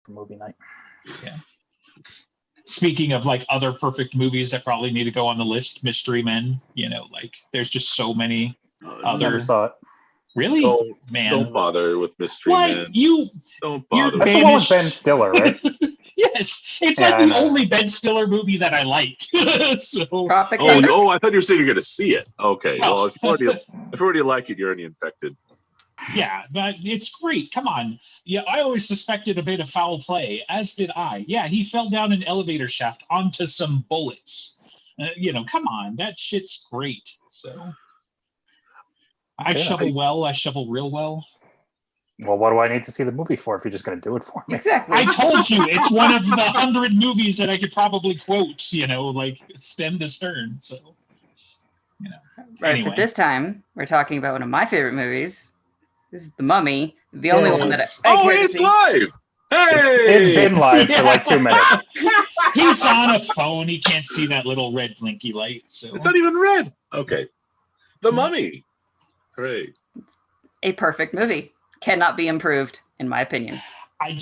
for movie night. Yeah. Speaking of like other perfect movies that probably need to go on the list, Mystery Men. Like there's just so many other. Never saw it. Really? Don't bother with Mystery What? Men. Don't bother. That's the one with Ben Stiller, right? Yes, it's like the only Ben Stiller movie that I like. Tropic I thought you were saying you're going to see it. Okay, well, if you already like it, you're already infected. Yeah, but it's great. Come on. Yeah, I always suspected a bit of foul play, as did I. Yeah, he fell down an elevator shaft onto some bullets. Come on, that shit's great. So I shovel well. I shovel real well. Well, what do I need to see the movie for if you're just going to do it for me? Exactly. I told you it's one of the 100 movies that I could probably quote, like stem to stern. So, Right, anyway. but this time we're talking about one of my favorite movies. This is The Mummy, the only one that I care to it's see. live. Hey, it's been live for like 2 minutes. He's on a phone. He can't see that little red blinky light. So it's not even red. Okay, The Mummy. Great. A perfect movie. Cannot be improved, in my opinion. I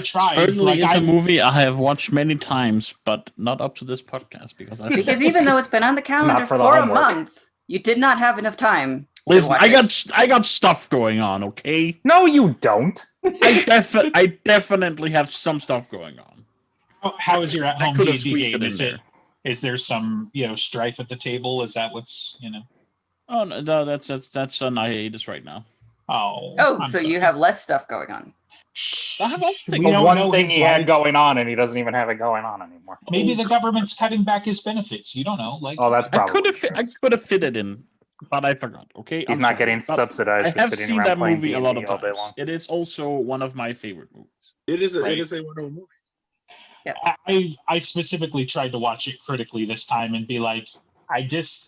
tried. Certainly is a movie I have watched many times, but not up to this podcast because even though it's been on the calendar for a month, you did not have enough time. Listen, I got stuff going on. Okay. No, you don't. I definitely have some stuff going on. How is your at-home D&D game? Is there some strife at the table? Is that what's Oh no, that's on hiatus right now. So sorry. You have less stuff going on. I have one thing he had going on, and he doesn't even have it going on anymore. Maybe the government's cutting back his benefits. You don't know. That's probably. I could have fit it in, but I forgot. Okay, he's not getting subsidized. I have seen that movie a lot of times. It is also one of my favorite movies. It is a wonderful movie. Yeah. I specifically tried to watch it critically this time and be like,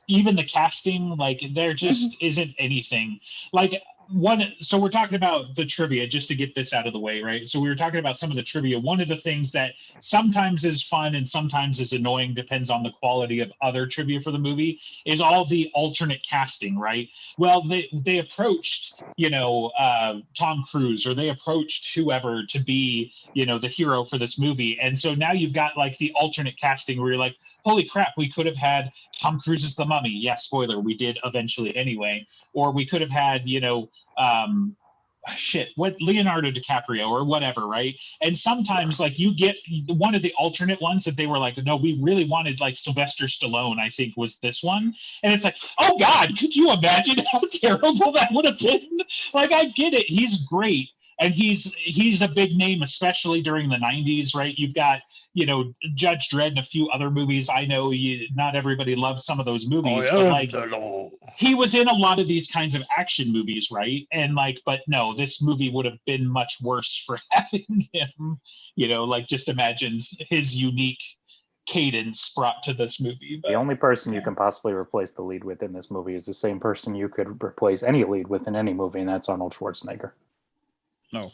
even the casting, there just isn't anything so we're talking about the trivia just to get this out of the way, right? So we were talking about some of the trivia. One of the things that sometimes is fun and sometimes is annoying, depends on the quality of other trivia for the movie, is all the alternate casting, right? Well, they approached, Tom Cruise, or they approached whoever to be, the hero for this movie. And so now you've got the alternate casting where you're like, holy crap, we could have had Tom Cruise as the Mummy. Yeah, spoiler, we did eventually anyway. Or we could have had, Leonardo DiCaprio or whatever, right? And sometimes you get one of the alternate ones that they were like, no, we really wanted Sylvester Stallone, I think was this one. And it's like, oh God, could you imagine how terrible that would have been? I get it. He's great. And he's a big name, especially during the 90s, right? You've got, Judge Dredd and a few other movies. I know not everybody loves some of those movies, but he was in a lot of these kinds of action movies, right? And but no, this movie would have been much worse for having him, just imagine his unique cadence brought to this movie. But, the only person you can possibly replace the lead with in this movie is the same person you could replace any lead with in any movie, and that's Arnold Schwarzenegger. No,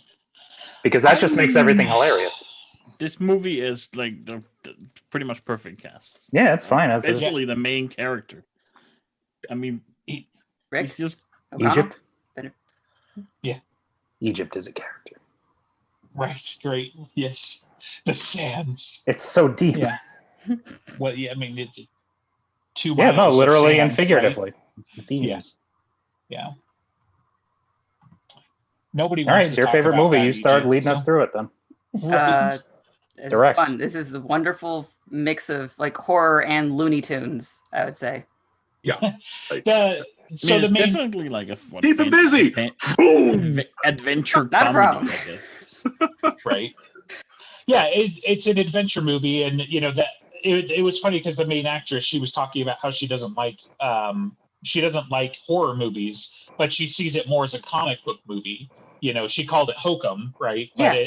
because that just makes everything hilarious. This movie is the pretty much perfect cast. Yeah, it's fine. Especially the main character. I mean, Rick? He's just Egypt. Yeah, Egypt is a character. Right. Great. Yes. The sands. It's so deep. Yeah. Well, yeah. I mean, it's 2 miles. Yeah, no, literally sand, and figuratively. Right? It's the themes. Yeah. Nobody. All right, it's your favorite movie. You start leading us through it then. It's fun. This is a wonderful mix of horror and Looney Tunes, I would say. Yeah. It's definitely keep it busy. Adventure not comedy, a problem. I guess. Right. Yeah, it's an adventure movie, and that it was funny because the main actress, she was talking about how she doesn't like horror movies, but she sees it more as a comic book movie. She called it hokum, right? Yeah. But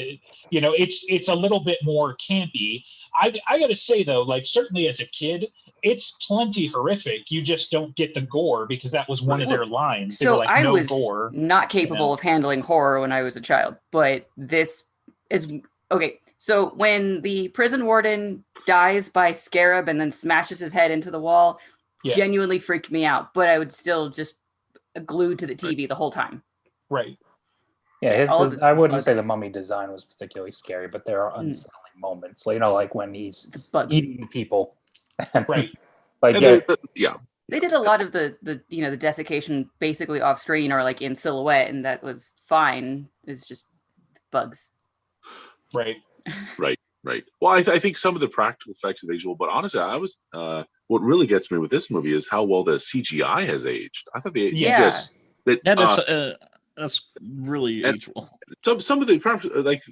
it's a little bit more campy. I got to say though, certainly as a kid, it's plenty horrific. You just don't get the gore because that was one of their lines. They So were like, I no was gore. not capable of handling horror when I was a child, but this is okay. So when the prison warden dies by Scarab and then smashes his head into the wall, genuinely freaked me out. But I would still just glued to the TV the whole time. Right. Yeah, all the I wouldn't say the bugs. mummy design was particularly scary, but there are unsettling moments. Like when he's bugs. eating people. Right. Like, And yeah, They did a lot of the the desiccation basically off screen or like in silhouette, and that was fine. It's just bugs. Right. right. Well, I think some of the practical effects are visual, but honestly, what really gets me with this movie is how well the CGI has aged. I thought the Yeah. That's really and- age well. some of the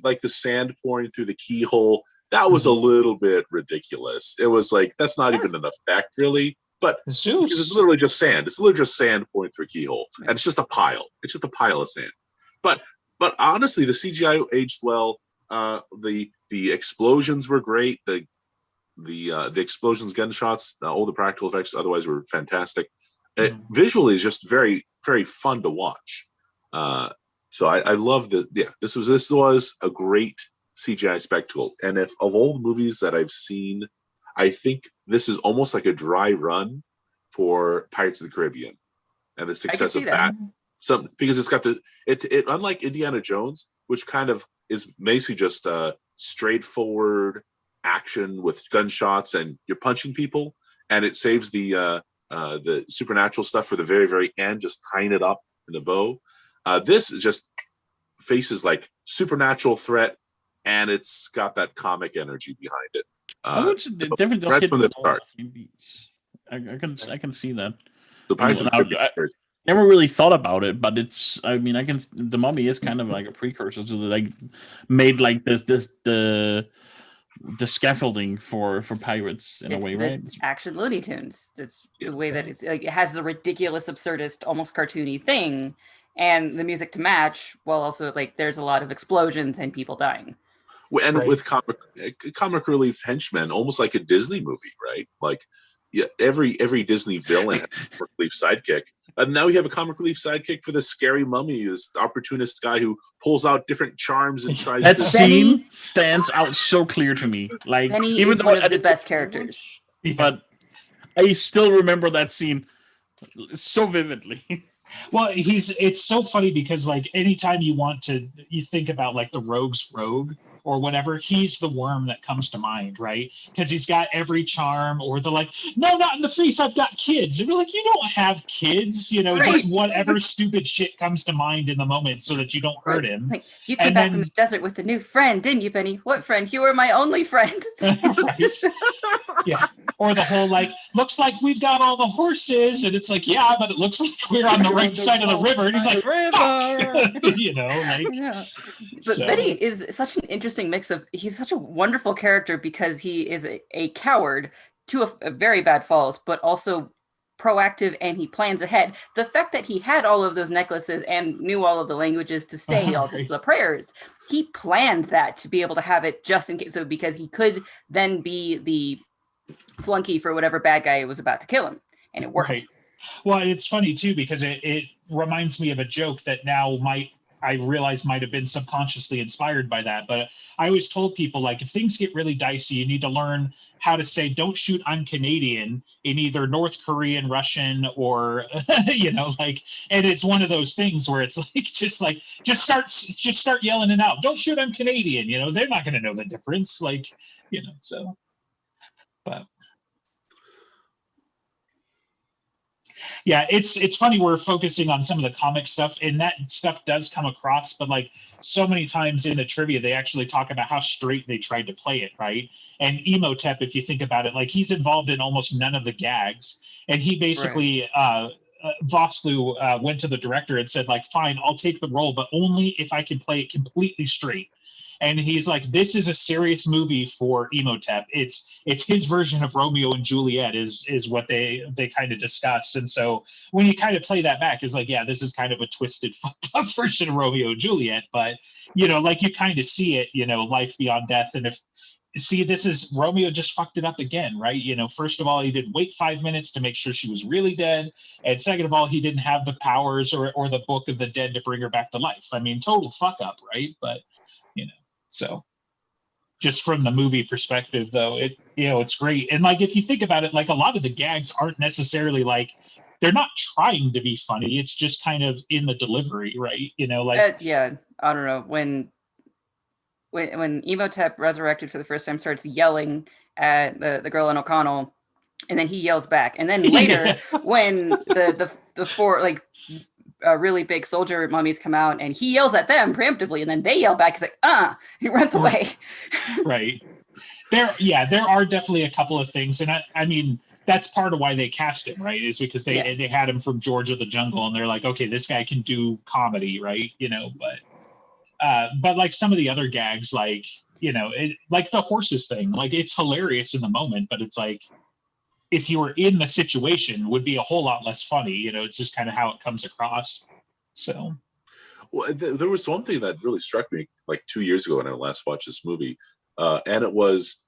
like the sand pouring through the keyhole, that was a little bit ridiculous. It was like that's not even an effect really, but because it's Zeus. literally just sand. It's literally just sand pouring through a keyhole, and it's just a pile. It's just a pile of sand. But honestly, the CGI aged well. The explosions were great. The explosions, gunshots, all the practical effects otherwise were fantastic. Visually, is just very very fun to watch. So I love that. Yeah, this was a great CGI spectacle. And if of all the movies that I've seen, I think this is almost like a dry run for Pirates of the Caribbean and the success of that. Because it's got it unlike Indiana Jones, which kind of is basically just straightforward action with gunshots and you're punching people, and it saves the supernatural stuff for the very very end, just tying it up in the bow. This is just faces like supernatural threat, and it's got that comic energy behind it. Different right from the start. I can see that. The Pirates of the Caribbean. Never really thought about it, but the Mummy is kind of like a precursor to like made like the scaffolding for pirates in a way, right? Action Looney Tunes. That's the way that it's like, it has the ridiculous, absurdist, almost cartoony thing, and the music to match, while also like there's a lot of explosions and people dying. And with comic relief henchmen, almost like a Disney movie, right? Like, yeah, every Disney villain has a comic relief sidekick, and now we have a comic relief sidekick for the scary mummy, this opportunist guy who pulls out different charms and tries. That scene stands out so clear to me. Like Benny even is one of the best characters, but I still remember that scene so vividly. Well, it's so funny because like anytime you think about like the rogue's rogue or whatever, he's the worm that comes to mind, right? Because he's got every charm, or the like, no, not in the face, I've got kids. And we're like, you don't have kids, just whatever stupid shit comes to mind in the moment so that you don't hurt him. Like, you came back from the desert with a new friend, didn't you, Benny? What friend? You were my only friend. Yeah. Or the whole like, looks like we've got all the horses, and it's like, yeah, but it looks like we're on the right side of the river. And he's like, Yeah. But Benny is such an interesting mix of, he's such a wonderful character because he is a coward to a very bad fault, but also proactive, and he plans ahead. The fact that he had all of those necklaces and knew all of the languages to say all the prayers, he planned that to be able to have it just in case, because he could then be the flunky for whatever bad guy was about to kill him, and it worked. Right. Well, it's funny too because it reminds me of a joke that now I realize might have been subconsciously inspired by that. But I always told people, like, if things get really dicey, you need to learn how to say, don't shoot, I'm Canadian, in either North Korean, Russian, or, and it's one of those things where it's like, just start yelling it out. Don't shoot, I'm Canadian. They're not going to know the difference. But. Yeah, it's funny we're focusing on some of the comic stuff, and that stuff does come across, but like so many times in the trivia, they actually talk about how straight they tried to play it, right? And Imhotep, if you think about it, like he's involved in almost none of the gags, and he basically Vosloo went to the director and said, like, fine, I'll take the role, but only if I can play it completely straight. And he's like, this is a serious movie for Imhotep. It's his version of Romeo and Juliet is what they kind of discussed. And so when you kind of play that back, it's like, yeah, this is kind of a twisted, fucked up version of Romeo and Juliet. But, you kind of see it, life beyond death. And this is Romeo just fucked it up again, right? First of all, he didn't wait 5 minutes to make sure she was really dead. And second of all, he didn't have the powers or the book of the dead to bring her back to life. I mean, total fuck up, right? But, so just from the movie perspective, though, it's great. And like, if you think about it, like a lot of the gags aren't necessarily like, they're not trying to be funny. It's just kind of in the delivery, right? I don't know, when Imhotep resurrected for the first time starts yelling at the girl in O'Connell, and then he yells back, and then later when the four like really big soldier mummies come out and he yells at them preemptively, and then they yell back, he's like he runs away. Right. There are definitely a couple of things, and I mean that's part of why they cast him, right? Is because they had him from George of the Jungle, and they're like, okay, this guy can do comedy, right? But like some of the other gags, like like the horses thing, like it's hilarious in the moment, but it's like if you were in the situation, would be a whole lot less funny. It's just kind of how it comes across. So, well, there was one thing that really struck me like 2 years ago when I last watched this movie, and it was,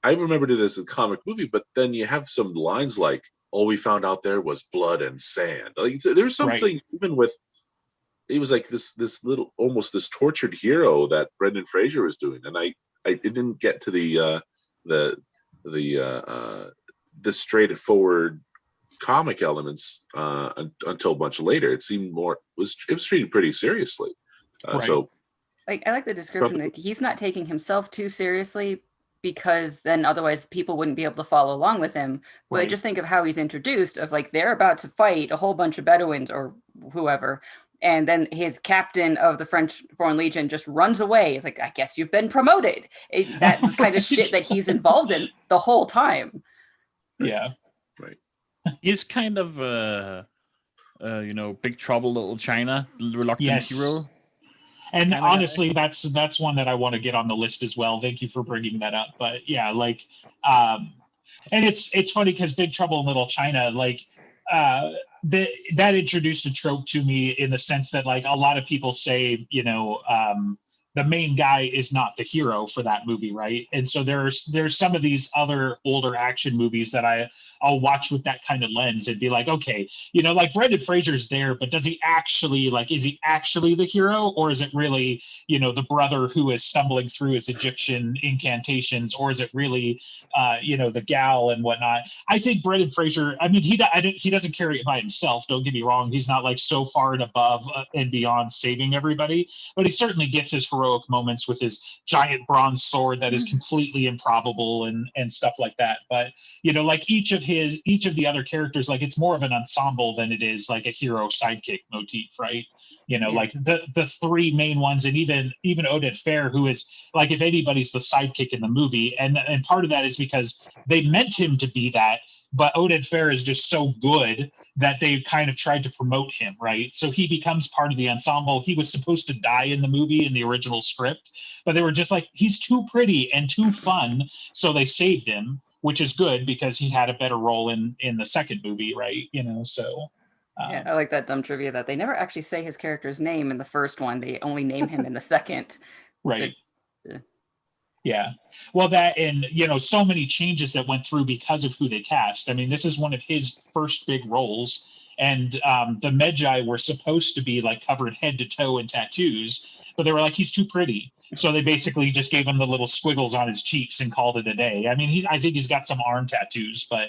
I remembered it as a comic movie, but then you have some lines like, "All we found out there was blood and sand." Like there's something even with. It was like this little, almost this tortured hero that Brendan Fraser was doing, and I didn't get to the straightforward comic elements until much later. It seemed it was treated pretty seriously. Right. So, like I like the description that he's not taking himself too seriously, because then otherwise people wouldn't be able to follow along with him. But Right. just think of how he's introduced, of like they're about to fight a whole bunch of Bedouins or whoever, and then his captain of the French Foreign Legion just runs away. It's like, I guess you've been promoted. That's kind of shit that he's involved in the whole time. Yeah. right. He's kind of Big Trouble Little China, reluctant Yes. hero. And Kinda honestly, that's one that I want to get on the list as well. Thank you for bringing that up. But yeah, like, and it's funny because Big Trouble in Little China, like, that introduced a trope to me in the sense that like a lot of people say, the main guy is not the hero for that movie, right? And so there's some of these other older action movies that I'll watch with that kind of lens and be like, okay, like Brendan Fraser's there, but is he actually the hero, or is it really, the brother who is stumbling through his Egyptian incantations, or is it really, the gal and whatnot? I think Brendan Fraser, I mean, he doesn't carry it by himself. Don't get me wrong. He's not like so far and above and beyond saving everybody, but he certainly gets his heroic moments with his giant bronze sword that is completely improbable and stuff like that. But like each of the other characters, like it's more of an ensemble than it is like a hero sidekick motif, right? Like the three main ones, and even Oded Fair, who is like, if anybody's the sidekick in the movie, and part of that is because they meant him to be that, but Oded Fair is just so good that they kind of tried to promote him, right? So he becomes part of the ensemble. He was supposed to die in the movie in the original script, but they were just like, he's too pretty and too fun, so they saved him, which is good because he had a better role in the second movie, right? So. Yeah, I like that dumb trivia that they never actually say his character's name in the first one. They only name him in the second. Right. But, yeah. Well, that, and so many changes that went through because of who they cast. I mean, this is one of his first big roles, and the Medjai were supposed to be like covered head to toe in tattoos, but they were like, he's too pretty. So they basically just gave him the little squiggles on his cheeks and called it a day. I mean, I think he's got some arm tattoos, but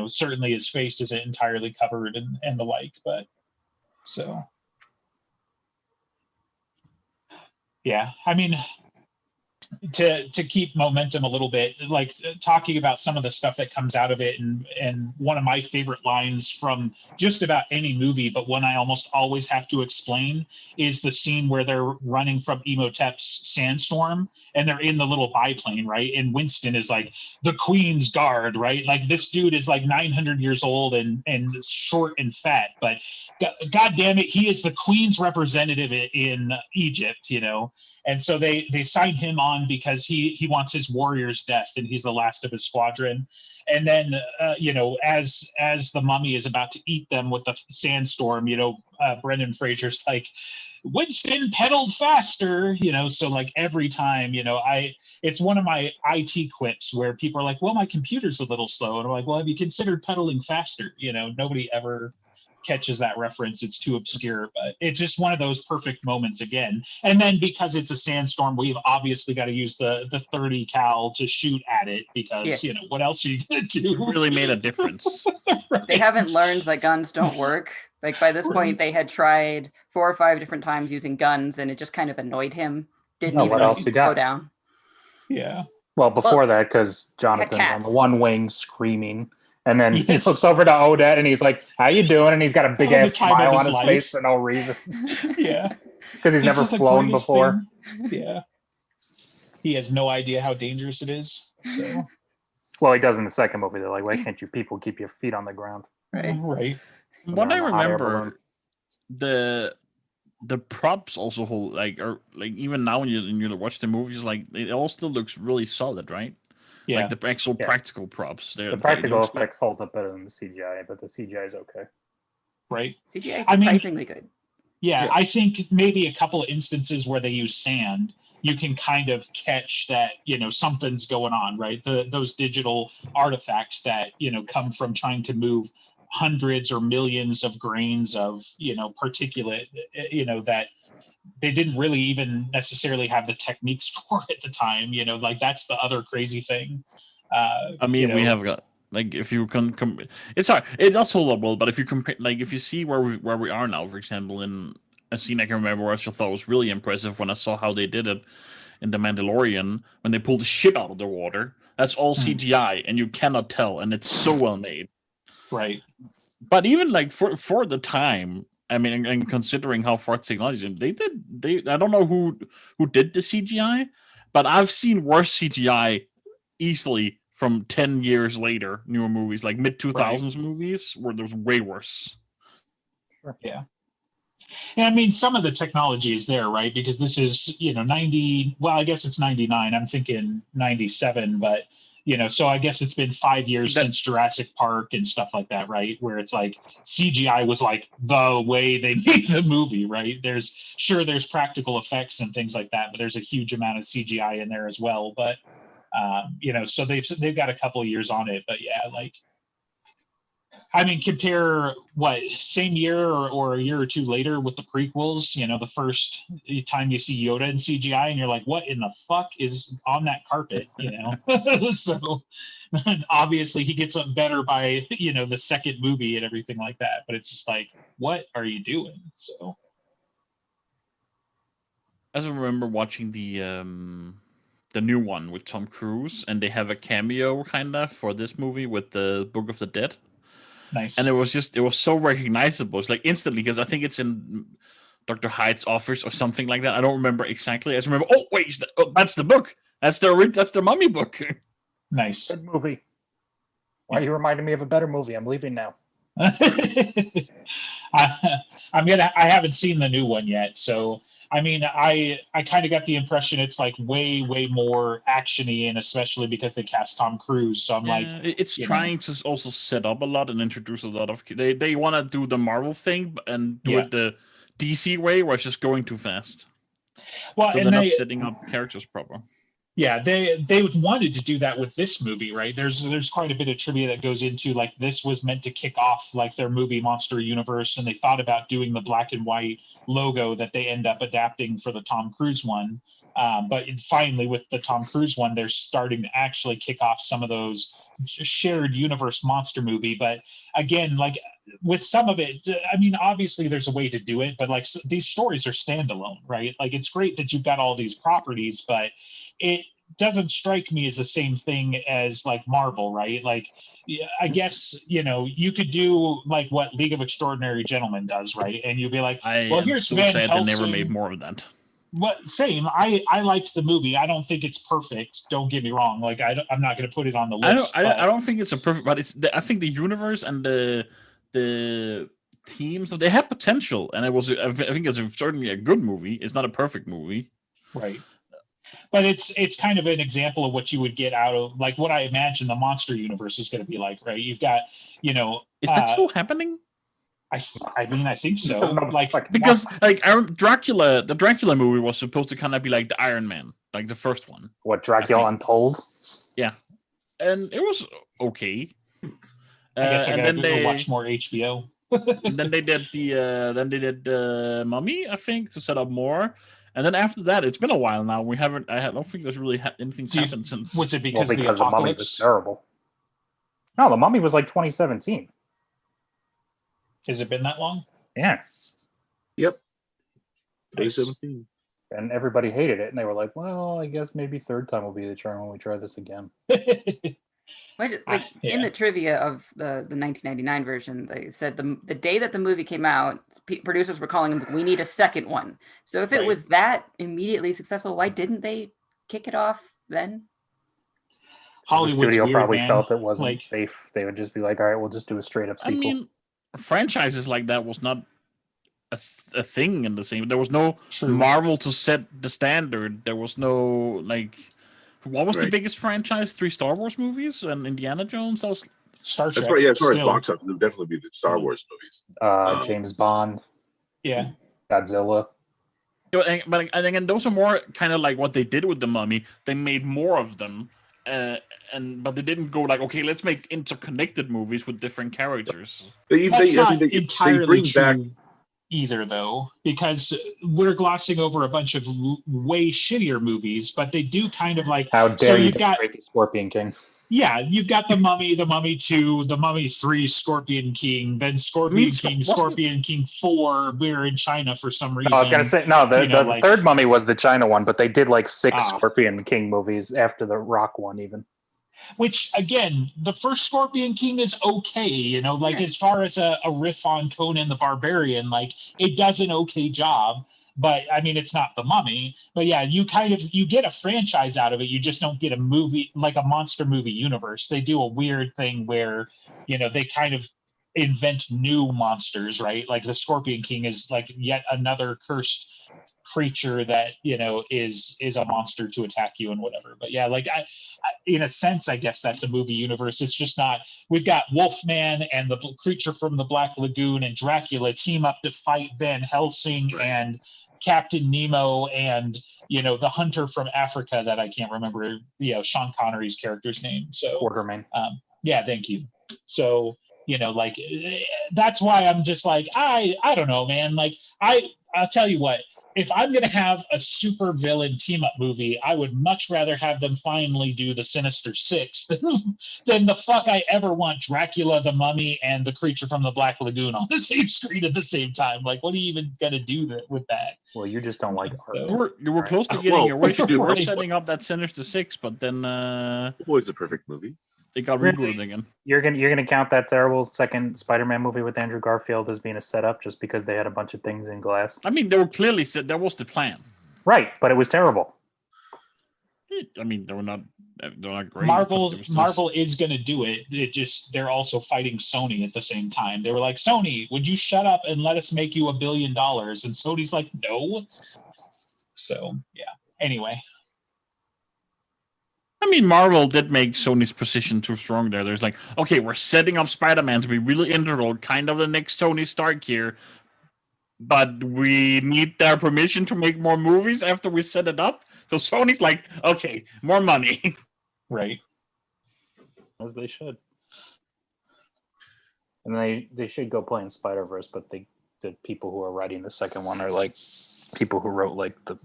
certainly his face isn't entirely covered and the like. But so, yeah, I mean, to keep momentum a little bit, like talking about some of the stuff that comes out of it, and one of my favorite lines from just about any movie, but one I almost always have to explain, is the scene where they're running from Imhotep's sandstorm and they're in the little biplane, right? And Winston is like the Queen's Guard, right? Like this dude is like 900 years old and short and fat, but God damn it, he is the Queen's representative in Egypt, And so they sign him on because he wants his warrior's death, and he's the last of his squadron. And then, as the mummy is about to eat them with the sandstorm, Brendan Fraser's like, Winston pedaled faster, so like every time, it's one of my IT quips where people are like, well, my computer's a little slow. And I'm like, well, have you considered pedaling faster? Nobody ever catches that reference. It's too obscure, but it's just one of those perfect moments again. And then because it's a sandstorm, we've obviously got to use the 30 cal to shoot at it because you know what else are you gonna do? It really made a difference. Right. They haven't learned that guns don't work. Like by this point, they had tried 4 or 5 different times using guns, and it just kind of annoyed him. Didn't Oh, even what else you got? go down. Yeah. Well, before that, because Jonathan's on cats. the one wing screaming, and then Yes. he looks over to Odette and he's like, "How you doing?" And he's got a big Having ass the time of smile his on his life. face for no reason Yeah. because he's This never is the flown greatest before. thing. Yeah. He has no idea how dangerous it is. So. Well, he does in the second movie. They're like, "Why can't you people keep your feet on the ground?" Right. Right. What I They're on the hot air balloon. remember, the props also hold or even now when you watch the movies, like it all still looks really solid, right? Yeah. Like the actual Yeah. practical props. The practical effects hold up better than the CGI, but the CGI is okay. Right. CGI is I mean- surprisingly good. Yeah, Yeah. I think maybe a couple of instances where they use sand, you can kind of catch that, you know, something's going on, right? Those digital artifacts that, you know, come from trying to move hundreds or millions of grains of, you know, particulate, you know, that they didn't really even necessarily have the techniques for at the time, you know, like that's the other crazy thing. I mean, you know, we have got like if you can it's hard. It does hold up well, but if you compare, like if you see where we are now, for example, in a scene I can remember where I just thought was really impressive when I saw how they did it in The Mandalorian when they pulled the ship out of the water. That's all CGI, and you cannot tell, and it's so well made. right. But even like for the time, I mean, and considering how far technology, they I don't know who did the CGI, but I've seen worse CGI easily from 10 years later, newer movies like mid 2000s movies where there was way worse. Yeah. And I mean, some of the technology is there, right? Because this is, you know, 90, well, I guess it's 99. I'm thinking 97, but, you know, so I guess it's been 5 years since Jurassic Park and stuff like that, right? Where it's like CGI was like the way they made the movie, right? There's practical effects and things like that, but there's a huge amount of CGI in there as well. But, you know, so they've got a couple of years on it, but yeah, like, I mean, compare same year or a year or two later with the prequels, you know, the first time you see Yoda in CGI and you're like, what in the fuck is on that carpet, you know? So obviously he gets up better by, you know, the second movie and everything like that. But it's just like, what are you doing? So. I just remember watching the new one with Tom Cruise, and they have a cameo kind of for this movie with the Book of the Dead. Nice. And it was so recognizable. It's like instantly, because I think it's in Dr. Hyde's office or something like that. I don't remember exactly. I just remember, oh wait, that's the book. That's the Mummy book. Nice. Good movie. Why are you reminding me of a better movie? I'm leaving now. I haven't seen the new one yet, so I mean, I kind of got the impression it's like way more actiony, and especially because they cast Tom Cruise. So I'm like, it's trying to also set up a lot and introduce a lot of. They want to do the Marvel thing and do it the DC way, where it's just going too fast. Well, so and they're not setting up characters proper. Yeah, they wanted to do that with this movie, right? There's quite a bit of trivia that goes into like this was meant to kick off like their movie Monster Universe, and they thought about doing the black and white logo that they end up adapting for the Tom Cruise one. But finally, with the Tom Cruise one, they're starting to actually kick off some of those shared universe monster movie. But again, like with some of it, I mean, obviously there's a way to do it, but like these stories are standalone, right? Like it's great that you've got all these properties, but it doesn't strike me as the same thing as like Marvel, right? Like, I guess, you know, you could do like what League of Extraordinary Gentlemen does, right? And you'd be like, well, here's so Van sad Helsing. they never made more of that. What same? I liked the movie. I don't think it's perfect. Don't get me wrong. Like I'm not going to put it on the list. I don't think it's a perfect, but I think the universe and the teams, they have potential, and I think it's certainly a good movie. It's not a perfect movie, right? But it's kind of an example of what you would get out of like what I imagine the monster universe is going to be like, right? You've got, you know, is that still happening? I mean, I think so. Because the Dracula movie was supposed to kind of be like the Iron Man, like the first one. What, Dracula Untold? Yeah, and it was okay. I guess I gotta go watch more HBO. And then they did the Mummy, I think, to set up more. And then after that, it's been a while now. We haven't. I don't think there's really anything's happened since. Was it because, because the the Mummy was apocalypse? terrible. No, the Mummy was like 2017. Has it been that long? Yeah, Yep. Nice. 2017. and everybody hated it, and they were like, "Well, I guess maybe third time will be the charm when we try this again." Like in the trivia of the 1999 version, they said the day that the movie came out, producers were calling them, "We need a second one." So if it was that immediately successful, why didn't they kick it off then? Hollywood's the studio weird, probably man. felt it wasn't Like- safe. They would just be like, "All right, we'll just do a straight up I sequel." mean, franchises like that was not a thing in the same. There was no True. Marvel to set the standard. There was no like. What was the Right. biggest franchise? 3 Star Wars movies and Indiana Jones. That was Star Trek. That's right. Yeah, as far as still. box office, it would definitely be the Star Wars movies. James Bond, Yeah. Godzilla. But again, those are more kind of like what they did with the Mummy. They made more of them, but they didn't go like, okay, let's make interconnected movies with different characters. That's not they entirely bring true back. either, though, because we're glossing over a bunch of way shittier movies, but they do kind of like. How dare you you've got break Scorpion King? Yeah, you've got the Mummy 2, the Mummy 3, Scorpion King, then Scorpion King, wasn't- Scorpion King 4. We're in China for some reason. No, I was gonna say no. The, you know, the like- third Mummy was the China one, but they did like 6 Ah. Scorpion King movies after the Rock one, even. Which, again, the first Scorpion King is okay, like as far as a riff on Conan the Barbarian, like it does an okay job. But I mean, it's not the Mummy. But yeah, you get a franchise out of it. You just don't get a movie, like a monster movie universe. They do a weird thing where, they kind of invent new monsters, right? Like the Scorpion King is like yet another cursed creature that is a monster to attack you and whatever. But yeah, like I in a sense, I guess that's a movie universe. It's just not. We've got Wolfman and the creature from the Black Lagoon and Dracula team up to fight Van Helsing and Captain Nemo and the hunter from Africa that I can't remember Sean Connery's character's name. So Quartermain. yeah, thank you. So like that's why I'm just like I don't know, man. Like I'll tell you what. If I'm going to have a super villain team up movie, I would much rather have them finally do the Sinister Six than the fuck I ever want Dracula, the Mummy, and the creature from the Black Lagoon on the same screen at the same time. Like, what are you even going to do with that? Well, you just don't like art. You were close to Well, getting your wish. You were right. setting up that Sinister Six, but then Boy's a perfect movie. it got Really? rebooted again. You're gonna count that terrible second Spider-Man movie with Andrew Garfield as being a setup just because they had a bunch of things in glass? I mean, they were clearly said that was the plan. Right, but it was terrible. I mean, they're not great. Marvel but they were still- Marvel is going to do it. They're also fighting Sony at the same time. They were like, Sony, would you shut up and let us make you $1 billion? And Sony's like, no. So yeah. Anyway. I mean, Marvel did make Sony's position too strong there. There's like, okay, we're setting up Spider-Man to be really integral, kind of the next Tony Stark here, but we need their permission to make more movies after we set it up. So Sony's like, okay, more money. Right. As they should. And they should go play in Spider-Verse, but the people who are writing the second one are like people who wrote like the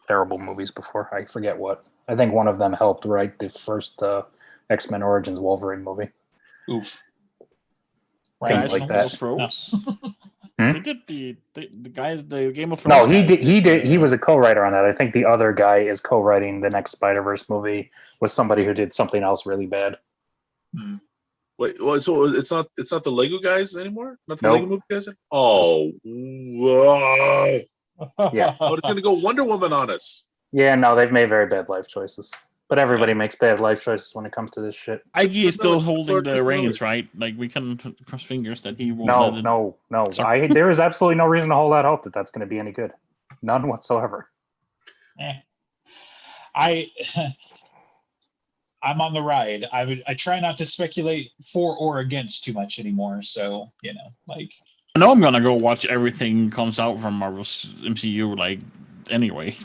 terrible movies before. I forget what. I think one of them helped write the first X-Men Origins Wolverine movie. Oof. Things like that. Thrones. Hmm? They did the guys, the Game of No, Thrones. he guys did. He was a co-writer on that. I think the other guy is co-writing the next Spider-Verse movie with somebody who did something else really bad. Wait, well, so it's not the Lego guys anymore? Not the Nope. Lego movie guys? Oh, whoa. Yeah. Oh, it's gonna go Wonder Woman on us. Yeah, no, they've made very bad life choices. But everybody makes bad life choices when it comes to this shit. Iggy is still Lord, holding Lord, the just reins, Lord. right? Like we can cross fingers that he won't. let it- No. Sorry. There is absolutely no reason to hold out hope that that's going to be any good. None whatsoever. I'm on the ride. I try not to speculate for or against too much anymore. So, like I know I'm gonna go watch everything comes out from Marvel's MCU like anyway.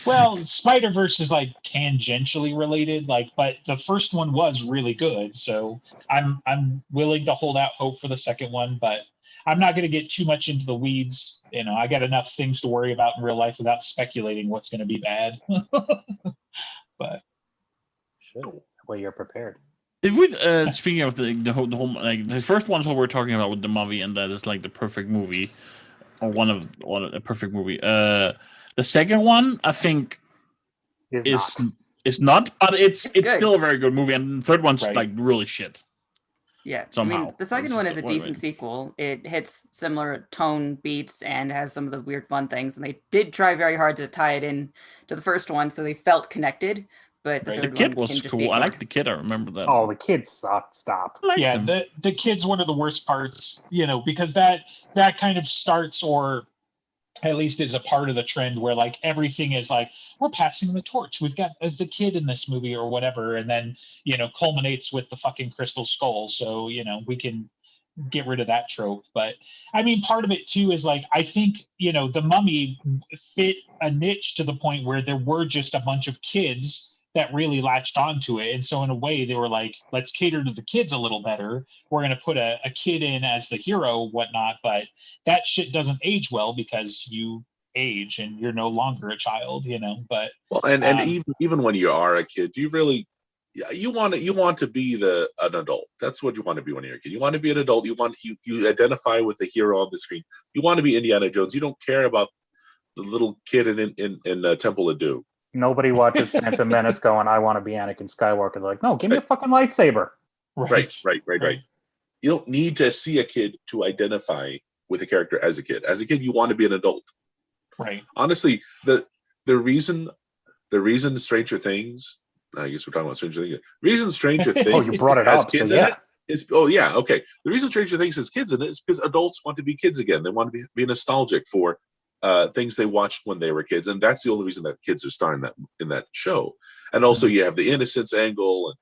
Well, Spider-Verse is like tangentially related, like, but the first one was really good, so I'm willing to hold out hope for the second one, but I'm not going to get too much into the weeds. I got enough things to worry about in real life without speculating what's going to be bad. But well, you're prepared. If we speaking of the whole like the first one is what we're talking about with the movie, and that is like the perfect movie, or one of a perfect movie. The second one, I think, is not, but it's still a very good movie, and the third one's like really shit. Yeah, somehow. I mean, the second one is a decent sequel. It hits similar tone beats and has some of the weird fun things, and they did try very hard to tie it in to the first one, so they felt connected. But the kid was cool. I like the kid. I remember that. Oh, the kid sucked. Stop. Yeah, the kid's one of the worst parts, because that kind of starts, or at least is a part of the trend where like everything is like, we're passing the torch. We've got the kid in this movie or whatever. And then, culminates with the fucking crystal skull. So, we can get rid of that trope. But I mean, part of it too is like, I think, the Mummy fit a niche to the point where there were just a bunch of kids that really latched onto it. And so in a way they were like, let's cater to the kids a little better. We're going to put a kid in as the hero, whatnot. But that shit doesn't age well because you age and you're no longer a child, but. Well, and even when you are a kid, you want to be an adult. That's what you want to be when you're a kid. You want to be an adult. You identify with the hero on the screen. You want to be Indiana Jones. You don't care about the little kid in Temple of Doom. Nobody watches Phantom Menace going, I want to be Anakin Skywalker. They're like, no, give me a fucking lightsaber. Right. You don't need to see a kid to identify with a character as a kid. As a kid, you want to be an adult. Right. Honestly, the reason Stranger Things, I guess we're talking about Stranger Things. Reason Stranger Things oh, you brought it up, kids so yeah. In it is, okay. The reason Stranger Things has kids in it is because adults want to be kids again. They want to be nostalgic for things they watched when they were kids, and that's the only reason that kids are starring in that show. And also, you have the innocence angle,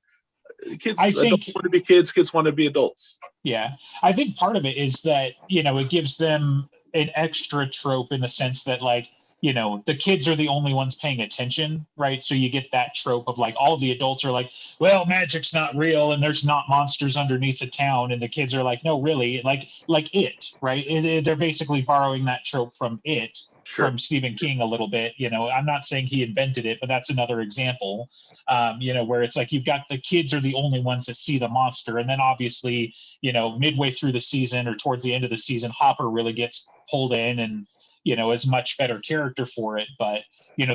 and kids adults want to be kids want to be adults. Yeah, I think part of it is that it gives them an extra trope in the sense that like the kids are the only ones paying attention, right? So you get that trope of like all the adults are like, well, magic's not real and there's not monsters underneath the town, and the kids are like, no, really, like It, right? They're basically borrowing that trope from It, from Stephen King a little bit. I'm not saying he invented it, but that's another example. Where it's like you've got the kids are the only ones that see the monster, and then obviously, midway through the season or towards the end of the season, Hopper really gets pulled in and is much better character for it. But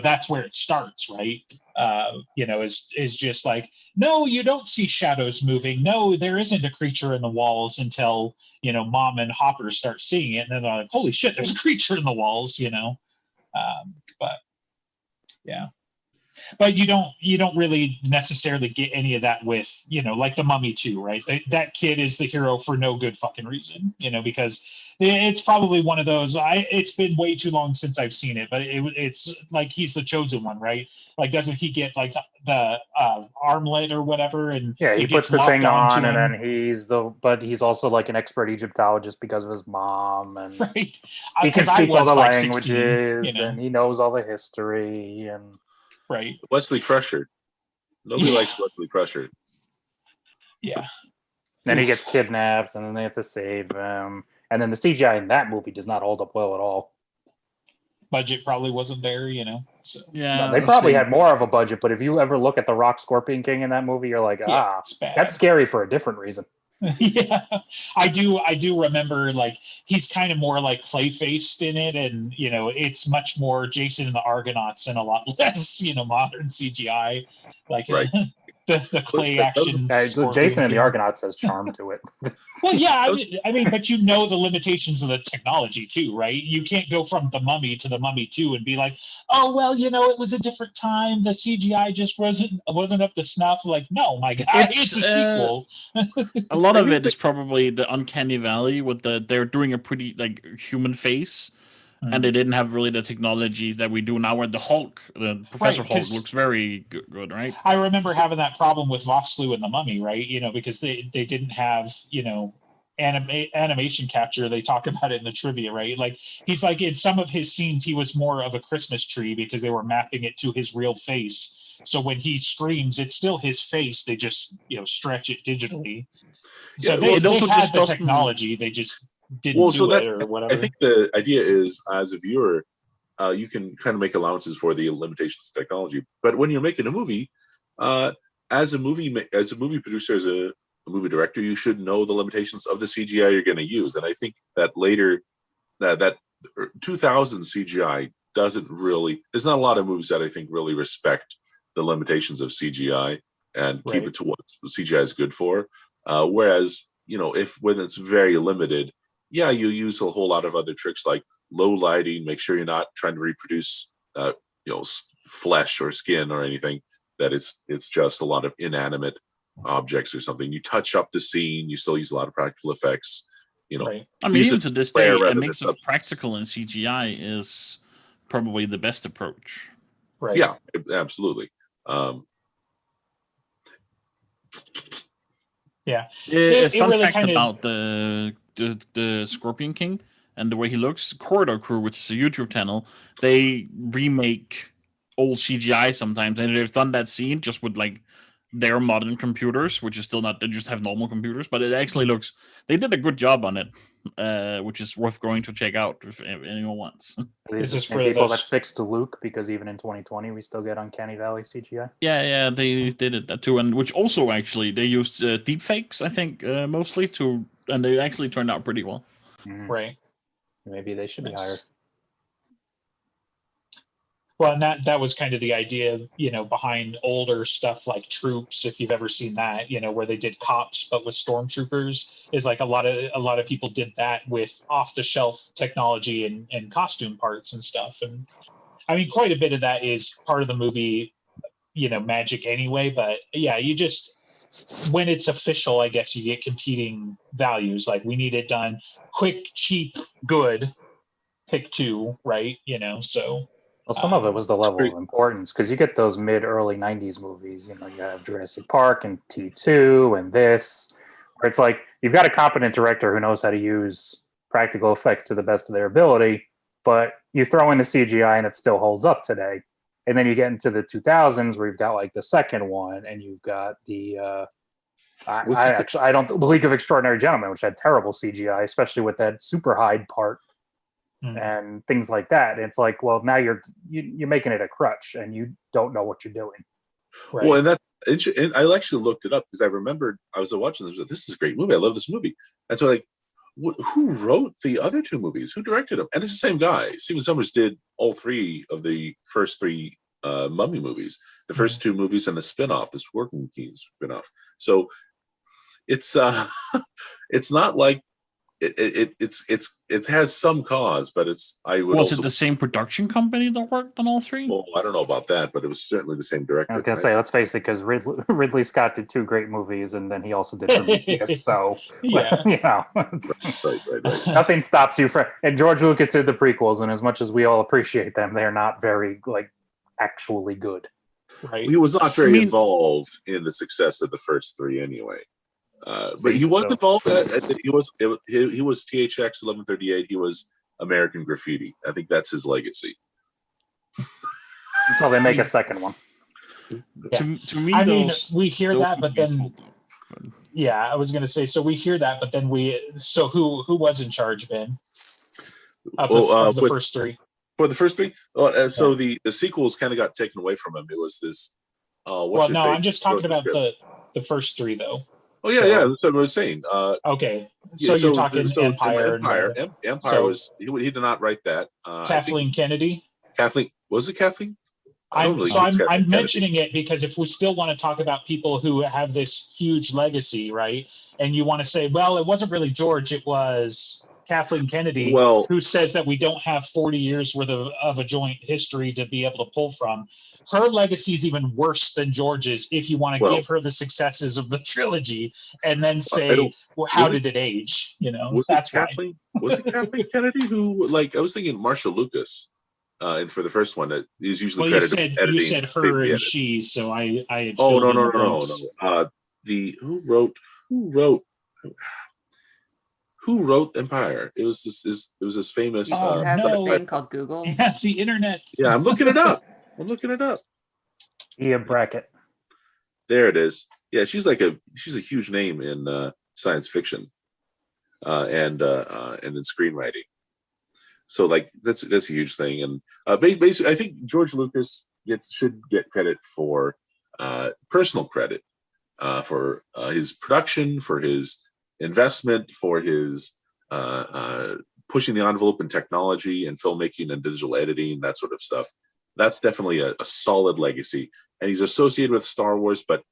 that's where it starts, right? Is just like, no, you don't see shadows moving. No, there isn't a creature in the walls until Mom and Hopper start seeing it, and then they're like, holy shit, there's a creature in the walls. But yeah. But you don't really necessarily get any of that with like the Mummy 2, right? That kid is the hero for no good fucking reason, because it's probably one of those. It's been way too long since I've seen it, but it's like he's the chosen one, right? Like, doesn't he get like the armlet or whatever? And yeah, he puts the thing on, and then he's also like an expert Egyptologist because of his mom, and right. He can speak all the languages, 16, and he knows all the history and. Right. Wesley Crusher. Nobody likes Wesley Crusher. Yeah. Then he gets kidnapped, and then they have to save him. And then the CGI in that movie does not hold up well at all. Budget probably wasn't there, So yeah, no, they probably had more of a budget, but if you ever look at the Rock Scorpion King in that movie, you're like, that's scary for a different reason. Yeah, I do remember like he's kind of more like clay-faced in it, and it's much more Jason and the Argonauts and a lot less modern CGI, like right. the clay action. Jason and the Argonauts has charm to it. Well, yeah, I mean, but the limitations of the technology too, right? You can't go from the Mummy to the Mummy 2 and be like, oh well, it was a different time. The CGI just wasn't up to snuff. Like, no, my God, it's a sequel. A lot of it is probably the uncanny valley with they're doing a pretty like human face. And they didn't have really the technologies that we do now, where the Professor Hulk looks very good, right? I remember having that problem with Vosloo and the Mummy, right? Because they didn't have, animation capture, they talk about it in the trivia, right? Like he's like in some of his scenes, he was more of a Christmas tree because they were mapping it to his real face. So when he screams, it's still his face. They just stretch it digitally. So they had the technology. They just didn't do it or whatever. I think the idea is, as a viewer, you can kind of make allowances for the limitations of technology. But when you're making a movie, as a movie producer, as a movie director, you should know the limitations of the CGI you're going to use. And I think that later, that 2000 CGI doesn't really. There's not a lot of movies that I think really respect the limitations of CGI and keep it to what CGI is good for. Whereas, when it's very limited, you use a whole lot of other tricks like low lighting, make sure you're not trying to reproduce, flesh or skin or anything, that it's just a lot of inanimate objects or something. You touch up the scene, you still use a lot of practical effects, I mean, even to this day, a mix of practical and CGI is probably the best approach. Right. Yeah, absolutely. It fun really fact about the Scorpion King and the way he looks. Corridor Crew, which is a YouTube channel, they remake old CGI sometimes, and they've done that scene just with like their modern computers, which is still not, they just have normal computers, but it actually looks, they did a good job on it, which is worth going to check out if anyone wants. Is this for people that fixed Luke, because even in 2020 we still get Uncanny Valley CGI? Yeah, they did that too, and which also actually they used deep fakes, I think, mostly and they actually turned out pretty well. Right. Maybe they should be hired. Well, and that was kind of the idea, behind older stuff like Troops, if you've ever seen that, where they did cops but with stormtroopers, is like a lot of people did that with off the shelf technology and costume parts and stuff. And I mean, quite a bit of that is part of the movie, magic anyway. But yeah, you just, when it's official, I guess you get competing values. Like, we need it done quick, cheap, good, pick two, right? So. Well, some of it was the level of importance, because you get those mid-early 90s movies, you have Jurassic Park and T2 and this, where it's like, you've got a competent director who knows how to use practical effects to the best of their ability, but you throw in the CGI and it still holds up today. And then you get into the 2000s where you've got like the second one, and you've got the, the League of Extraordinary Gentlemen, which had terrible CGI, especially with that super hide part. And things like that. It's like, well, now you're making it a crutch, and you don't know what you're doing. Right? Well, and I actually looked it up because I remembered I was watching this. This is a great movie. I love this movie. And so, like, who wrote the other two movies? Who directed them? And it's the same guy. Steven Sommers did all three of the first three Mummy movies, the first two movies, and the spinoff, this Working Kings spinoff. So it's not like. It has some cause, but was it the same production company that worked on all three? Well, I don't know about that, but it was certainly the same director. I was gonna say, let's face it, because Ridley Scott did two great movies, and then he also did Prometheus. So yeah, right. Nothing stops you from. And George Lucas did the prequels, and as much as we all appreciate them, they are not very actually good. Right. He was not very involved in the success of the first three, anyway. But he was involved. He was THX 1138. He was American Graffiti. I think that's his legacy. Until they make a second one. Yeah. To me, I mean, we hear that, but then, I was going to say. So we hear that, but then So who was in charge, Ben? Of the first three. For the first three, so the sequels kind of got taken away from him. It was this. I'm just talking about the first three, though. Oh yeah, that's what I was saying. Okay, so you're talking Empire. Empire was he did not write that. Kathleen Kennedy. Kathleen, was it Kathleen? I'm mentioning it because if we still want to talk about people who have this huge legacy, right? And you want to say, well, it wasn't really George, it was Kathleen Kennedy, who says that we don't have 40 years worth of a joint history to be able to pull from. Her legacy is even worse than George's if you want to give her the successes of the trilogy and then say, how did it age? That's why. Was it Kathleen Kennedy who, I was thinking Marshall Lucas and for the first one, that is usually credited you said her and she, so I had no. Who wrote? who wrote Empire? It was this famous. Oh, You have no. this thing called Google. Yeah, the internet. Yeah, I'm looking it up. Ian Brackett. There it is. Yeah, she's a huge name in science fiction, and in screenwriting. So like that's a huge thing, and basically I think George Lucas should get credit for personal credit for his production, for his investment, for his pushing the envelope in technology and filmmaking and digital editing, that sort of stuff. That's definitely a solid legacy, and he's associated with Star Wars. But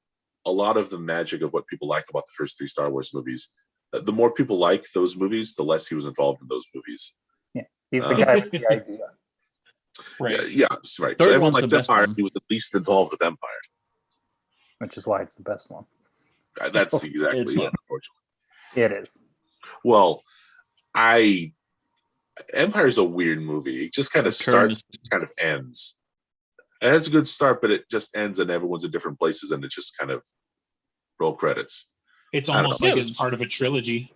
a lot of the magic of what people like about the first 3 Star Wars movies, the more people like those movies, the less he was involved in those movies. He's the guy with the idea. Right. Yeah, right. So Third everyone one's liked the best Empire. one. He was the least involved with Empire. Which is why it's the best one. That's exactly It's it, not. unfortunately. It is. Well, Empire's a weird movie. It just kind of starts, kind of ends. It has a good start, but it just ends and everyone's in different places and it just kind of roll credits. It's I don't almost know. like it's part of a trilogy.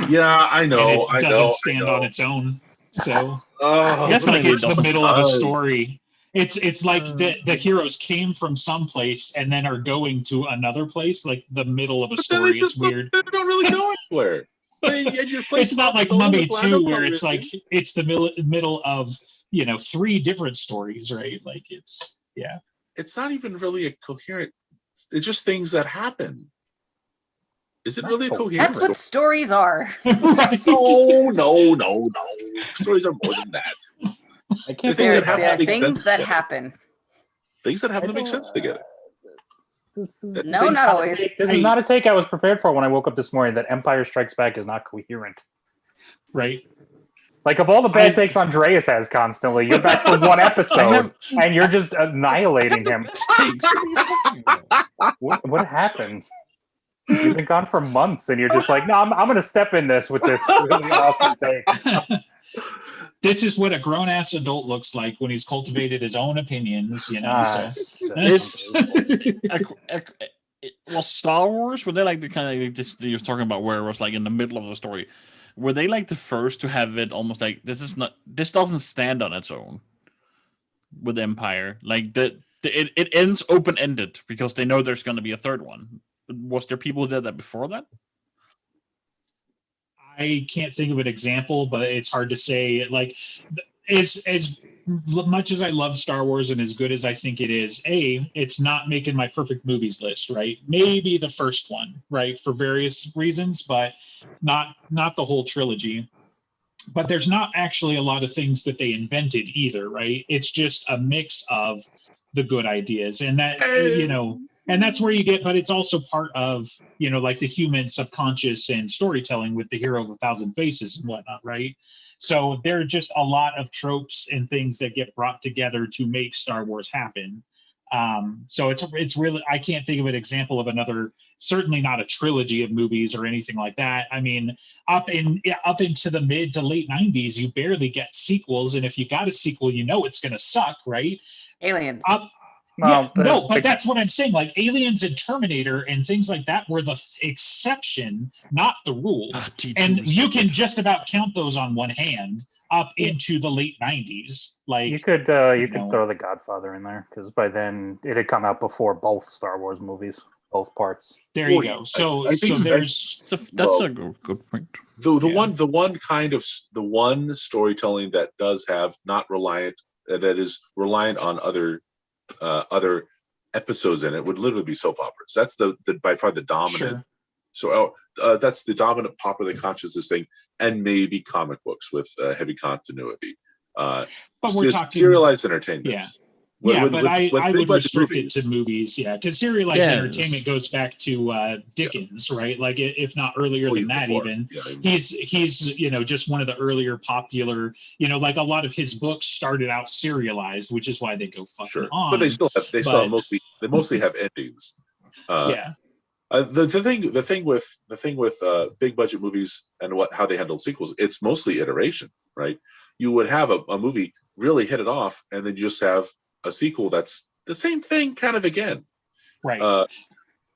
Yeah, I know. And it doesn't stand on its own. So Oh, it's like it's the doesn't. middle of a story. It's like the heroes came from some place and then are going to another place, like the middle of a story. It's weird. They don't really go anywhere. It's not like Mummy 2 where it's like it's the middle of 3 different stories, right? Like it's It's not even really a coherent. It's just things that happen. Is it really a coherent? That's what stories are. right. No. Stories are more than that. I can't things There, that happen there are make things sense that together. happen. Things that happen to make sense together. This is No, not always. This is not a take I was prepared for when I woke up this morning. That Empire Strikes Back is not coherent. Right. Like of all the bad takes Andreas has constantly, you're back for one episode and you're just annihilating him. What happened? You've been gone for months and you're just like, no, I'm going to step in this with this really awesome take. This is what a grown-ass adult looks like when he's cultivated his own opinions, Well, Star Wars, were they like the kind of this you're talking about where it was like in the middle of the story? Were they like the first to have it almost like this doesn't stand on its own with Empire? Like it ends open ended because they know there's going to be a third one. Was there people who did that before that? I can't think of an example, but it's hard to say. Like, as much as I love Star Wars and as good as I think it is, it's not making my perfect movies list, right? Maybe the first one, right, for various reasons, but not the whole trilogy. But there's not actually a lot of things that they invented either, right? It's just a mix of the good ideas, and that and that's where you get, but it's also part of, like the human subconscious and storytelling with the hero of 1,000 faces and whatnot, right? So there are just a lot of tropes and things that get brought together to make Star Wars happen. So it's really, I can't think of an example of another, certainly not a trilogy of movies or anything like that. I mean, up into the mid to late 90s, you barely get sequels. And if you got a sequel, it's going to suck, right? Aliens. But that's what I'm saying. Like Aliens and Terminator and things like that were the exception, not the rule. And you can just about count those on one hand up into the late 90s. Like you could throw The Godfather in there because by then it had come out before both Star Wars movies, both parts. There you go. So there's that's a good point. The one storytelling that does have not reliant that is reliant on other episodes in it would literally be soap operas. That's the by far the dominant. Sure. So that's the dominant popular consciousness thing, and maybe comic books with heavy continuity. But we're talking serialized entertainment. Yeah. I would restrict it to movies, because serialized entertainment goes back to Dickens, right? Like if not earlier than that, before. Even he's just one of the earlier popular, like a lot of his books started out serialized, which is why they go fucking on. But they mostly have endings. The thing with big budget movies and how they handle sequels, it's mostly iteration, right? You would have a movie really hit it off, and then you just have a sequel that's the same thing kind of again. Right.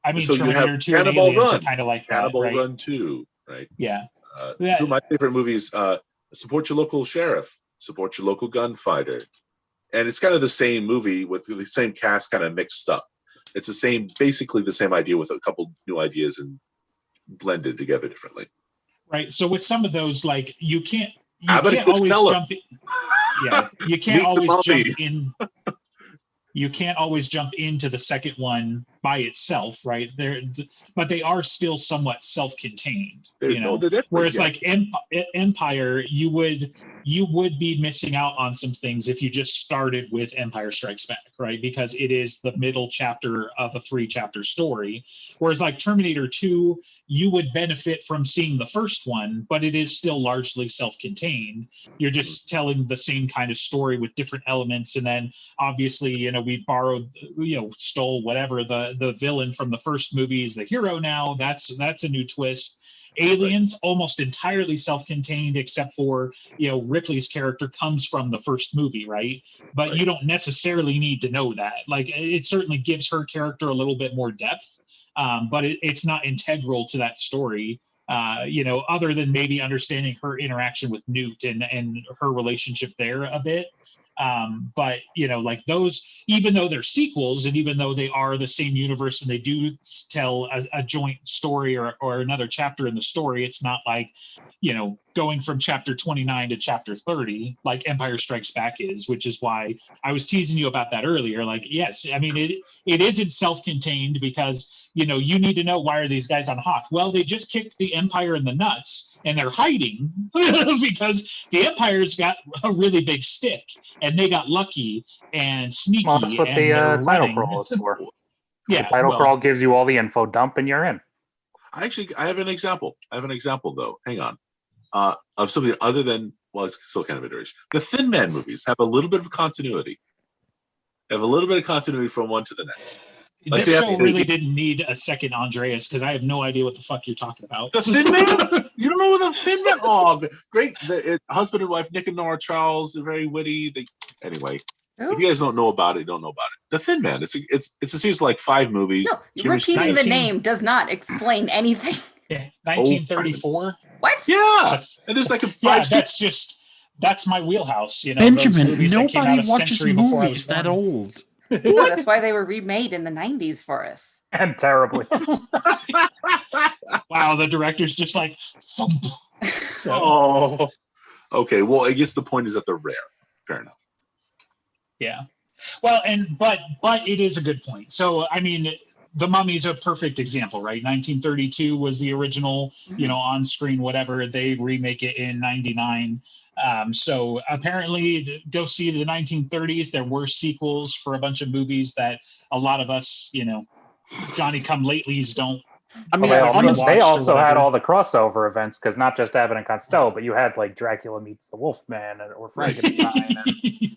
I mean, so Terminator 2 and Cannibal Aliens Run, are kind of like that, Cannibal right? Run 2, right? Yeah. Yeah. Two of my favorite movies: support your local sheriff, support your local gunfighter, and it's kind of the same movie with the same cast, kind of mixed up. It's basically the same idea with a couple new ideas and blended together differently. Right. So with some of those, like you can't Abbott and always Costello. jump in. Yeah, you can't Meet the always Mummy. jump in. You can't always jump into the second one by itself, right? But they are still somewhat self-contained. They're different, Whereas yeah. like Empire, you would be missing out on some things if you just started with Empire Strikes Back, right? Because it is the middle chapter of a 3-chapter story. Whereas like Terminator 2, you would benefit from seeing the first one, but it is still largely self-contained. You're just telling the same kind of story with different elements. And then obviously, we borrowed, stole whatever the villain from the first movie is the hero now. That's a new twist. Aliens, almost entirely self-contained, except for Ripley's character comes from the first movie, right? But you don't necessarily need to know that. Like, it certainly gives her character a little bit more depth, but it's not integral to that story. Other than maybe understanding her interaction with Newt and her relationship there a bit. But like those, even though they're sequels and even though they are the same universe and they do tell a joint story or another chapter in the story, it's not like going from chapter 29 to chapter 30 like Empire Strikes Back is, which is why I was teasing you about that earlier. Like, yes, I mean it isn't self-contained because you need to know, why are these guys on Hoth? Well, they just kicked the Empire in the nuts and they're hiding because the Empire's got a really big stick and they got lucky and sneaky. Well, that's what and the they're title running. crawl is for. Yeah, the title crawl gives you all the info dump and you're in. I have an example. Though. Hang on. Of something other than, well, it's still kind of iteration. The Thin Man movies have a little bit of continuity. Have a little bit of continuity from one to the next. Like this show really didn't need a second Andreas because I have no idea what the fuck you're talking about. The Thin Man? You don't know what the Thin Man? Oh, great! Husband and wife, Nick and Nora Charles. They're very witty. Anyway, if you guys don't know about it, don't know about it. The Thin Man. It's a series of like 5 movies. No, repeating the name does not explain anything. Yeah, 1934. What? Yeah, and there's like a 5. That's my wheelhouse. Benjamin, nobody watches movies that old. No, that's why they were remade in the 90s for us. And terribly. Wow, the director's just like. Oh. Okay, well, I guess the point is that they're rare. Fair enough. Yeah. Well, but it is a good point. So, I mean, The Mummy's a perfect example, right? 1932 was the original, on screen, whatever. They remake it in 99. So apparently, go see the 1930s. There were sequels for a bunch of movies that a lot of us, Johnny come latelys don't. I mean, they also had all the crossover events because not just Abbott and Costello, but you had like Dracula meets the Wolfman or Frankenstein.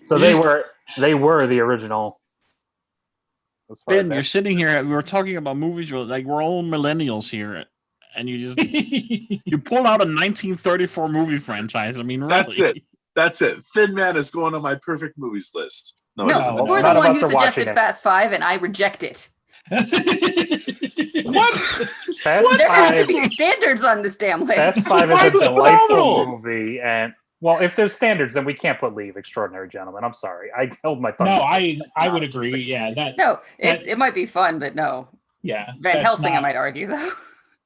So they were the original. Ben, you're sitting here. We were talking about movies. Like we're all millennials here, and you just you pull out a 1934 movie franchise. I mean, really. That's it. Thin Man is going on my perfect movies list. No, we're the one who suggested Fast Five, and I reject it. What? There has to be standards on this damn list. Fast Five is a delightful movie, and well, if there's standards, then we can't put Leave Extraordinary Gentlemen. I'm sorry, I held my tongue. No, I would agree. Yeah, it might be fun, but no. Yeah, Van Helsing, I might argue though.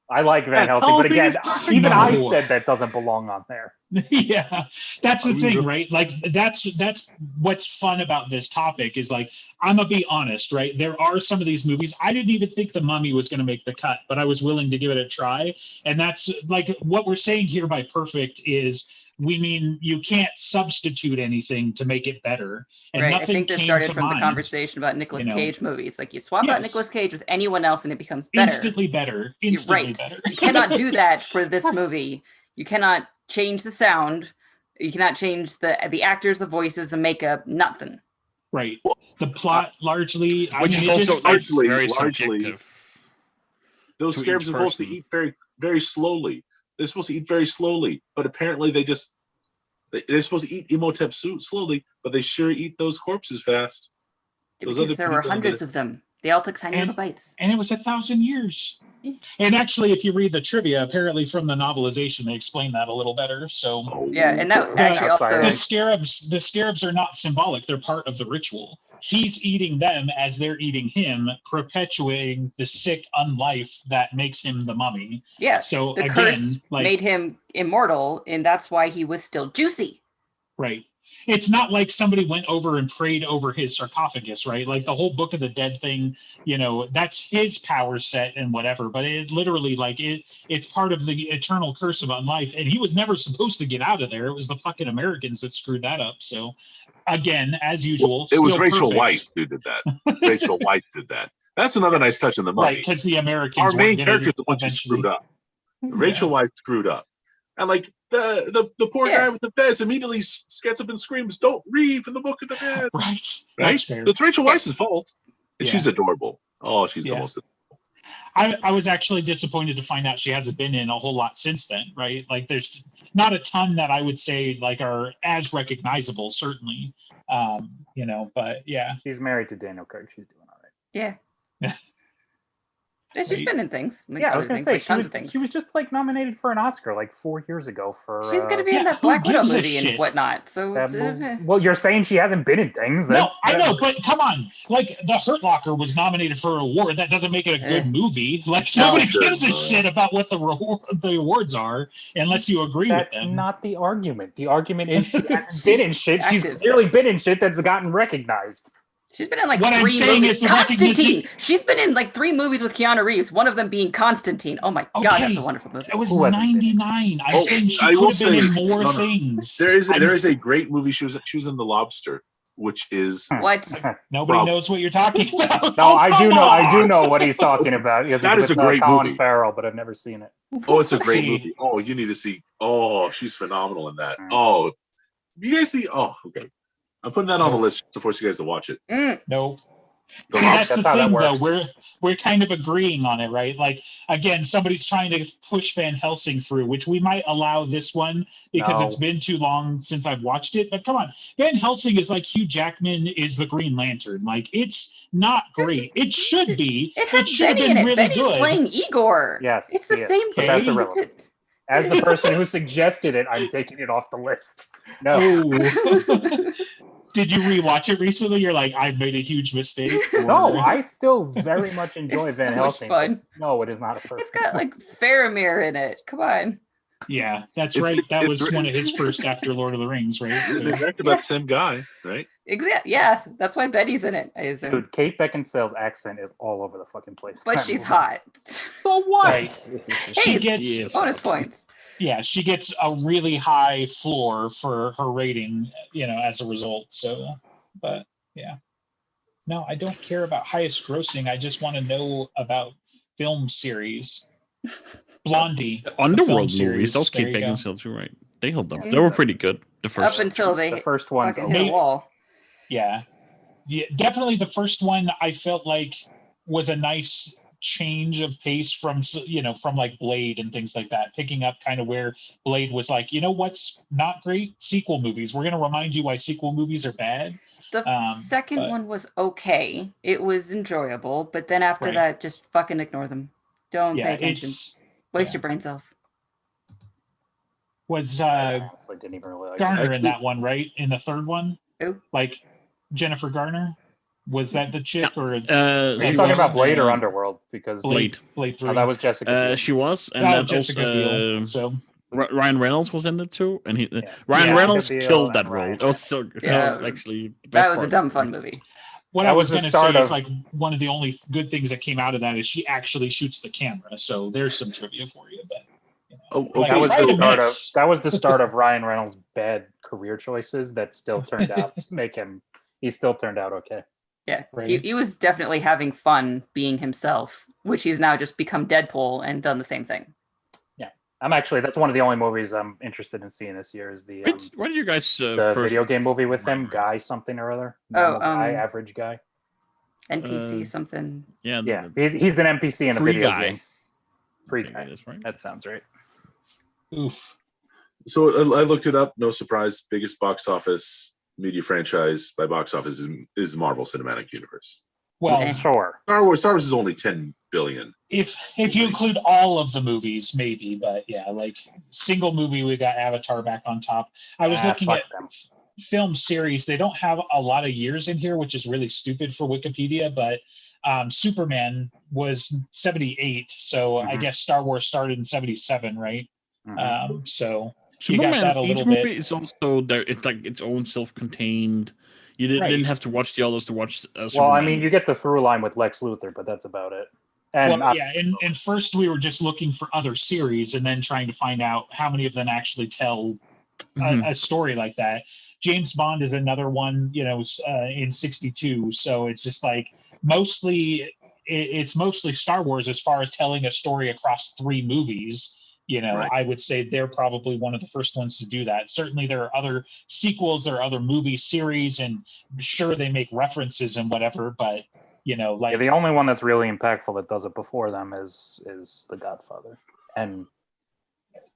I like Van Helsing, but again, even I said that doesn't belong on there. Yeah, that's the thing, right? Like that's what's fun about this topic is like, I'm gonna be honest, right? There are some of these movies I didn't even think The Mummy was gonna make the cut, but I was willing to give it a try. And that's like what we're saying here by perfect is we mean you can't substitute anything to make it better. And right. nothing I think this started from the conversation about Nicolas Cage movies. Like you swap out Nicolas Cage with anyone else and it becomes better. Instantly better. You're right. Better. You cannot do that for this movie. You cannot change the sound. You cannot change the actors, the voices, the makeup, nothing. Right. The plot largely, which is also very subjective. Those scarabs are supposed to eat very, very slowly. They're supposed to eat very slowly, but apparently they're supposed to eat Imhotep slowly, but they sure eat those corpses fast. Because there were hundreds of them. They all took tiny little bites. And it was 1,000 years. And actually, if you read the trivia, apparently from the novelization, they explain that a little better. So Yeah, and that actually also the scarabs are not symbolic; they're part of the ritual. He's eating them as they're eating him, perpetuating the sick unlife that makes him the mummy. Yeah. So the again, curse like, made him immortal, and that's why he was still juicy. right. It's not like somebody went over and prayed over his sarcophagus, right? Like the whole Book of the Dead thing, you know, that's his power set and whatever. But it literally, like, it's part of the eternal curse of unlife. And he was never supposed to get out of there. It was the fucking Americans that screwed that up. So, again, as usual, it was still Rachel perfect. Weisz who did that. Rachel Weisz did that. That's another nice touch in the movie. Right, because the Americans Our main weren't gonna character is the one who eventually- screwed up. Rachel Weisz screwed up. And like the poor guy with the fez immediately gets up and screams, "Don't read from the Book of the Dead!" Right, Right? that's fair. It's Rachel Weisz's fault, and Yeah. she's adorable. Oh, she's the Yeah. most. I was actually disappointed to find out she hasn't been in a whole lot since then, right? Like there's not a ton that I would say like are as recognizable, certainly. You know, but yeah. She's married to Daniel Craig. She's doing all right. Yeah. Yeah. Yeah, she's been in things. Like Yeah, I was other gonna things, say like she tons was, of things. she was just like nominated for an Oscar like 4 years ago for. She's gonna be in Yeah, that Black who Widow gives a movie and shit? whatnot. So that it's, movie. Well, you're saying she hasn't been in things. No, That's, I know, but come on. Like The Hurt Locker was nominated for an award. That doesn't make it a good movie. Like nobody sure, gives a no. shit about what the awards are unless you agree with That's them. not the argument. The argument is she hasn't been in shit. She's active. clearly been in shit that's gotten recognized. She's been in like What I'm 3 saying movies. is the Constantine. recognition- She's been in like 3 movies with Keanu Reeves. One of them being Constantine. Oh my god, Okay. that's a wonderful movie. It was Who hasn't been? 99. I'm Oh, saying she I could will have been in say- more no, no. things. There is a great movie. She was in The Lobster, which is What? Nobody Well- knows what you're talking about. No, Oh, I do come know. I on! do know what he's talking about. Because That it's is a with, great Colin movie. Farrell, but I've never seen it. it's a great See. movie. Oh, you need to see. Oh, she's phenomenal in that. Mm. Oh, you guys see? Oh, okay. I'm putting that on the list to force you guys to watch it. Nope. The See, Lobster. that's the That's how that thing, though. works. We're kind of agreeing on it, right? Like again, somebody's trying to push Van Helsing through, which we might allow this one because No. it's been too long since I've watched it. But come on, Van Helsing is like Hugh Jackman is the Green Lantern. Like it's not great. It should be. It has should have Benny in been it. really Benny's good. playing Igor. Yes, It's the he is. same But thing. that's He's- irrelevant. As the person who suggested it, I'm taking it off the list. No. Oh. Did you rewatch it recently? You're like, I made a huge mistake. No, Or- I still very much enjoy It's Van so much Helsing. fun. No, it is not a It's perfect. got like Faramir in it. Come on. Yeah, that's It's- right. That it's- was one of his first after Lord of the Rings, right? They So, directed by the same guy, right? Exactly. Yeah, that's why Betty's in it. I assume. Dude, Kate Beckinsale's accent is all over the fucking place. But That she's movie. hot. So what? Right. She Hey, gets Yes. bonus points. yeah, she gets a really high floor for her rating, as a result. So, but yeah. No, I don't care about highest grossing. I just want to know about film series. Blondie. the film Underworld series. movies, those There Kate you go. Beckinsale too, right? They held up. Yeah. They were pretty good. The first. Up until they The first one's fucking okay. hit a wall. Yeah. Yeah, definitely the first one I felt like was a nice change of pace from like Blade and things like that, picking up kind of where Blade was like, what's not great? Sequel movies. We're going to remind you why sequel movies are bad. The second but- one was okay. It was enjoyable, but then after Right. that, just fucking ignore them. Don't pay Yeah, attention. yeah. Waste your brain cells. was I honestly didn't even really like Garner it. in that one, right? In the third one? Who? Like Jennifer Garner? Was that the chick or Are you she talking was, about Blade or uh, Underworld? Because Blade. Blade 3? Oh, that was Jessica. Biel. She was, and Oh, then Jessica Biel. also So Ryan Reynolds was in it too, and he Yeah. Ryan Yeah, Reynolds Jessica Biel killed and that role. Ryan It was so good. Yeah. That was actually the best That was a part. dumb fun movie. what That I was was the going to start say is of- like one of the only good things that came out of that is she actually shoots the camera. So there's some trivia for you. But Okay. that was Try the to start of miss. Ryan Reynolds' bad career choices that still turned out to make him. He still turned out okay. Yeah, Right. he was definitely having fun being himself, which he's now just become Deadpool and done the same thing. That's one of the only movies I'm interested in seeing this year is the Why did you guys the first? video game movie with him, Right. Guy something or other. Oh, Normal guy, um, average guy. NPC something. Yeah, Yeah, he's an NPC in a Free video Guy. game. Free I think guy. it is, right? That sounds right. oof. So I looked it up. No surprise. Biggest box office media franchise by box office is Marvel Cinematic Universe. Well, Sure. Star Wars is only 10 billion. if you include all of the movies, maybe, but yeah, like single movie, we got Avatar back on top. I was looking fuck at them. film series. They don't have a lot of years in here, which is really stupid for Wikipedia, but Superman was 78, so I Mhm. guess Star Wars started in 77, right? Mhm. So you got Superman, that a each little movie bit. is also there. It's like its own self-contained. You didn't Right. have to watch the others to watch. Well, Superman. I mean, you get the through line with Lex Luthor, but that's about it. And Well, yeah, obviously and Lois. first we were just looking for other series and then trying to find out how many of them actually tell Mhm. a story like that. James Bond is another one, in 62. So it's just like it's mostly Star Wars as far as telling a story across 3 movies. Right. I would say they're probably one of the first ones to do that. Certainly there are other sequels, there are other movie series, and sure they make references and whatever, but like Yeah, the only one that's really impactful that does it before them is The Godfather. And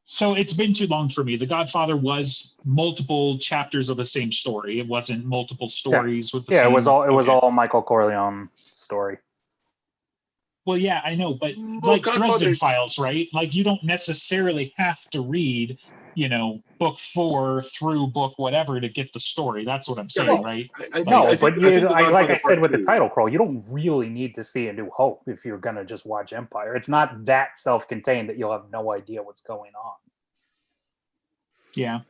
so it's been too long for me. The Godfather was multiple chapters of the same story. It wasn't multiple stories with the yeah, same. it was Okay. all Michael Corleone story. Well, yeah, I know, but Well, like Godfather- Dresden Files, right? Like you don't necessarily have to read, book 4 through book whatever to get the story. That's what I'm saying, well, right? No, I think but The like Godfather I said Part with the 2 title crawl, you don't really need to see A New Hope if you're gonna just watch Empire. It's not that self-contained that you'll have no idea what's going on. Yeah.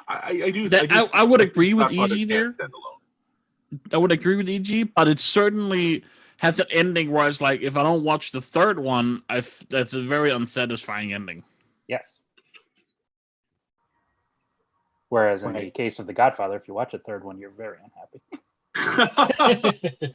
I do. I would agree with Godfather EG can't there. stand alone. I would agree with EG, but it certainly has an ending where it's like, if I don't watch the third one, that's a very unsatisfying ending. Yes. Whereas in the Right. case of The Godfather, if you watch a third one, you're very unhappy.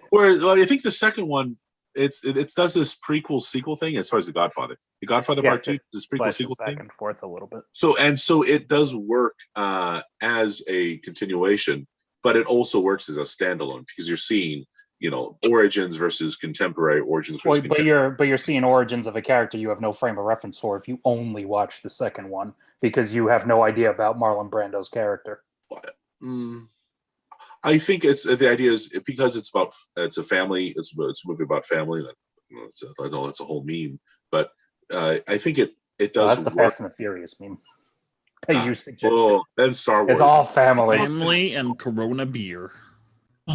Whereas I think the second one, it does this prequel sequel thing as far as The Godfather. The Godfather Yes, Part 2, it this prequel Flashes sequel back thing. and forth a little bit. So it does work as a continuation, but it also works as a standalone because you're seeing, origins versus contemporary origins Well, versus but you're seeing origins of a character you have no frame of reference for if you only watch the second one because you have no idea about Marlon Brando's character. I think the idea is because it's a family. It's a movie about family. I know that's a whole meme, but I think it does. Well, that's the work. Fast and the Furious meme. That you suggested. Then Star Wars. It's all family. Family and Corona beer.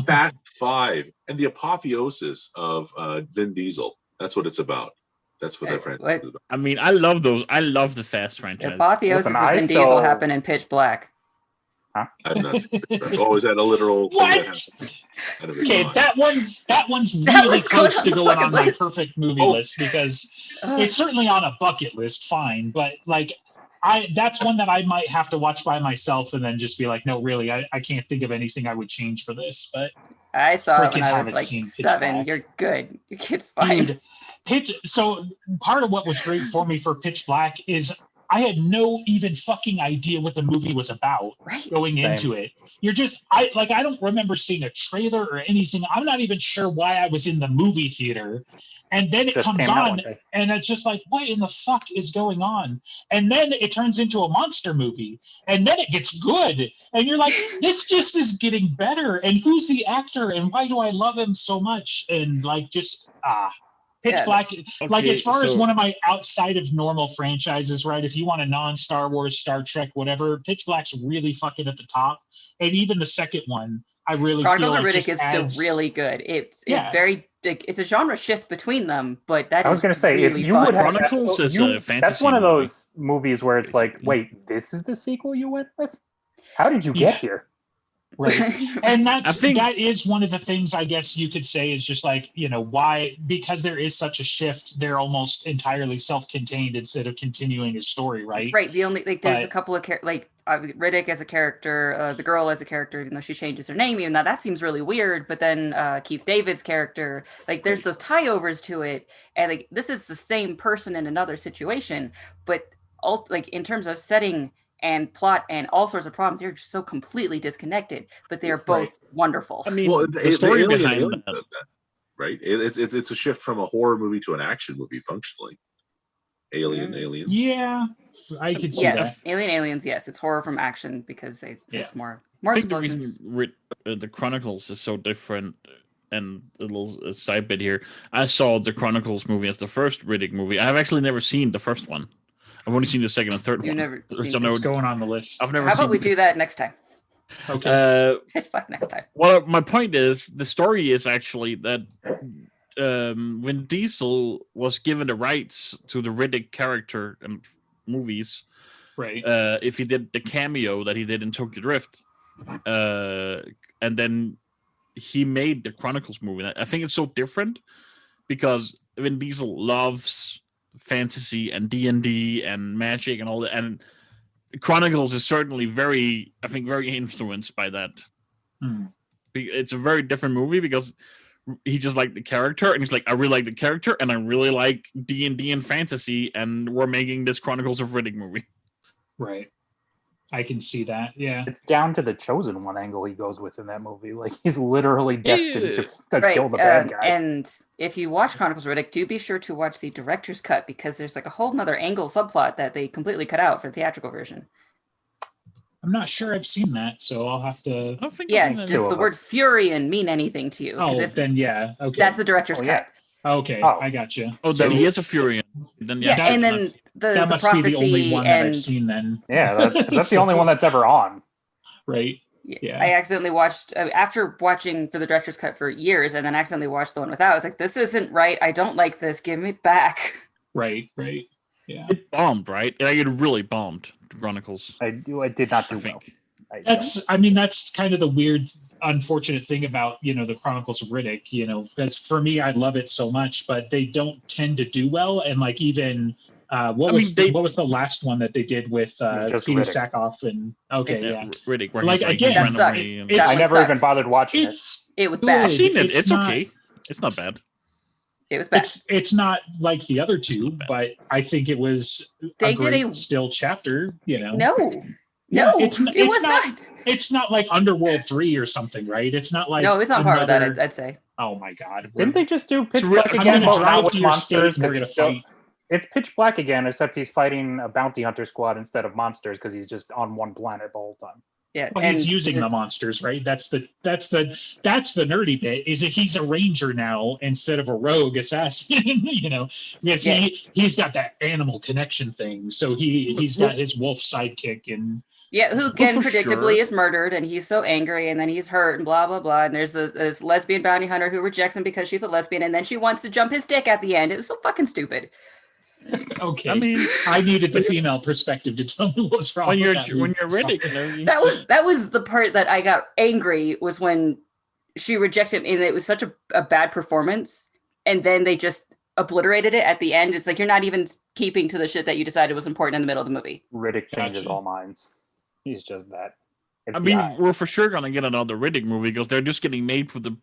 Fast 5 and the apotheosis of Vin Diesel. That's what it's about. That's what that franchise is about. I mean, I love those. I love the Fast The franchise. apotheosis Listen, of I Vin still- Diesel happened in Pitch Black. I'm not sure. Oh, is that a literal thing that What? happened? I never Okay, saw it. that one's That really one's close going to on the going on bucket my list. perfect movie Oh. list because Ugh. it's certainly on a bucket list, fine, but like that's one that I might have to watch by myself and then just be like, no, really, I can't think of anything I would change for this. But I saw it when freaking I was haven't like seen Pitch 7. Black. You're good. Your kid's fine. Dude, so part of what was great for me for Pitch Black is I had no even fucking idea what the movie was about Right. going Same. into it. I don't remember seeing a trailer or anything. I'm not even sure why I was in the movie theater. And then it Just comes came out on one day. and it's just like, what in the fuck is going on? And then it turns into a monster movie. And then it gets good. And you're like, this just is getting better. And who's the actor? And why do I love him so much? And like, just, Pitch Yeah. Black, like as far as so- one of my outside of normal franchises, right? If you want a non-Star Wars, Star Trek, whatever, Pitch Black's really fucking at the top. And even the second one, I really Chronicles feel of like Riddick just is still adds- really good. It's Yeah. it's a genre shift between them, but that I was is going to say, if really you fun. would have Chronicles is a that's fantasy one of movie, those movies where it's like, basically. wait, this is the sequel you went with? How did you Yeah. get here? Right. And I think- that is one of the things I guess you could say is just like, why, because there is such a shift, they're almost entirely self-contained instead of continuing his story, right? Right. The only there's a But- couple of Riddick as a character, the girl as a character, even though she changes her name, even though that seems really weird. But then Keith David's character, there's those tie-overs to it, and this is the same person in another situation, but in terms of setting and plot and all sorts of problems, they're just so completely disconnected. But they are both Right. wonderful. I mean, Well, the story Alien behind does that. that, right? It's a shift from a horror movie to an action movie functionally. Aliens. Yeah, I could see Yes, that. Aliens. Yes, it's horror from action because Yeah. it's more I think the explosions. reason the Chronicles is so different and a little side bit here. I saw the Chronicles movie as the first Riddick movie. I've actually never seen the first one. I've only seen the second and third You've one. never seen So It's going on the list. I've never How seen about we do that next time? Okay. Pitch Black next time. Well, my point is, the story is actually that when Diesel was given the rights to the Riddick character and movies, Right. if he did the cameo that he did in Tokyo Drift, and then he made the Chronicles movie. I think it's so different because Vin Diesel loves fantasy and D&D and magic and all that, and Chronicles is certainly very influenced by that. It's a very different movie because he just liked the character, and he's like, I really like the character, and I really like D&D and fantasy, and we're making this Chronicles of Riddick movie. Right. I can see that. Yeah. It's down to the chosen one angle he goes with in that movie. Like, he's literally destined to Right. kill the bad guy. And if you watch Chronicles of Riddick, do be sure to watch the director's cut, because there's like a whole nother angle subplot that they completely cut out for the theatrical version. I'm not sure I've seen that, so I'll have to. I don't think I've Yeah, seen that. does two the of word us. Furion mean anything to you? 'Cause Oh, if then yeah. Okay. that's the director's Oh, yeah. cut. Okay. Oh. I got you. Oh, then he is a Furion. Then Yeah, that- and then the That must prophecy be the only one that and I've seen then. Yeah, that's the only one that's ever on. Right. Yeah. Yeah. I accidentally watched after watching for the director's cut for years, and then accidentally watched the one without. It's like, this isn't right. I don't like this. Give me back. Right. Right. Yeah. it bombed, right? Like, it really bombed. The Chronicles, I did not do I well. think. That's kind of the weird, unfortunate thing about, the Chronicles of Riddick, because for me, I love it so much, but they don't tend to do well. And like, even what was the last one that they did with was just Petey Riddick. Sackhoff and yeah. Riddick, where Like, he's like, again, he's that run sucks. away and- It's- I one never sucked. even bothered watching it. It was bad. I've seen it. It's It's not- okay. It's not bad. It was bad. It's not like the other It's two, not bad. but I think it was They a did great a- still chapter. No, Yeah, it it's was not- not. It's not like Underworld 3 or something, right? It's not like No, it's on par with that. another- I'd say. Oh my god! Didn't they just do Pitch It's Black I'm again, gonna but drive not to with your monsters? state and we're Because gonna fight. it's Pitch Black again, except he's fighting a bounty hunter squad instead of monsters because he's just on one planet the whole time. Yeah, Well, he's using the monsters, right? That's the nerdy bit. Is that he's a ranger now instead of a rogue assassin? Because Yeah. he's got that animal connection thing. So he's got his wolf sidekick and Yeah, who again for predictably sure. is murdered, and he's so angry, and then he's hurt, and blah blah blah. And there's this lesbian bounty hunter who rejects him because she's a lesbian, and then she wants to jump his dick at the end. It was so fucking stupid. okay. I mean, I needed the female perspective to tell me what's wrong. when with you're that when movie. you're Riddick, That was the part that I got angry, was when she rejected him, and it was such a bad performance, and then they just obliterated it at the end. It's like, you're not even keeping to the shit that you decided was important in the middle of the movie. Riddick changes Gotcha. all minds. He's just that. It's I the mean, eye. we're for sure gonna get another Riddick movie because they're just getting made for the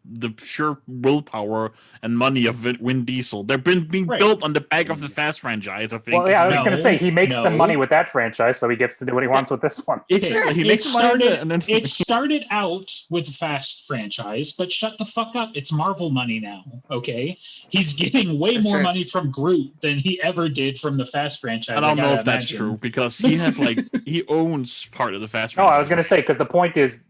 sheer willpower and money of Vin Diesel. They're being Right. built on the back of the Fast franchise. I think. Well, yeah, I was No, going to say he makes the no. money with that franchise, so he gets to do what he wants with this one. Exactly. He It makes money, started, and then it started out with the Fast franchise, but shut the fuck up. It's Marvel money now, okay? He's getting way That's more true. money from Groot than he ever did from the Fast franchise. I don't know gotta if that's imagine. true because he has he owns part of the Fast. No, I was franchise. going to say, because the point is,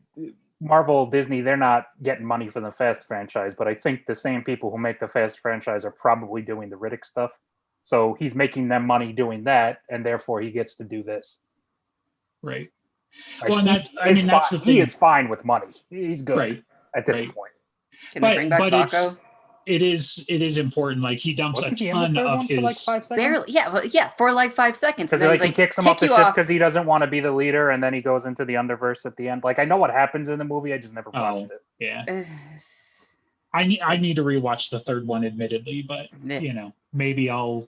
Marvel, Disney, they're not getting money from the Fast franchise, but I think the same people who make the Fast franchise are probably doing the Riddick stuff. So he's making them money doing that, and therefore he gets to do this. Right. Like, Well, and he that- I is mean, that's fine- the thing. He is fine with money. He's good Right. at this Right. point. Can they bring back Baco? It is important. Like, he dumps Wasn't a he in the ton third of one his for like 5 seconds? Barely, yeah, for like 5 seconds. Because and then like he kicks him off the kick you ship because he doesn't want to be the leader, and then he goes into the Underverse at the end. Like, I know what happens in the movie, I just never watched it. Yeah. Uh, I need to rewatch the third one, admittedly, but yeah. maybe I'll.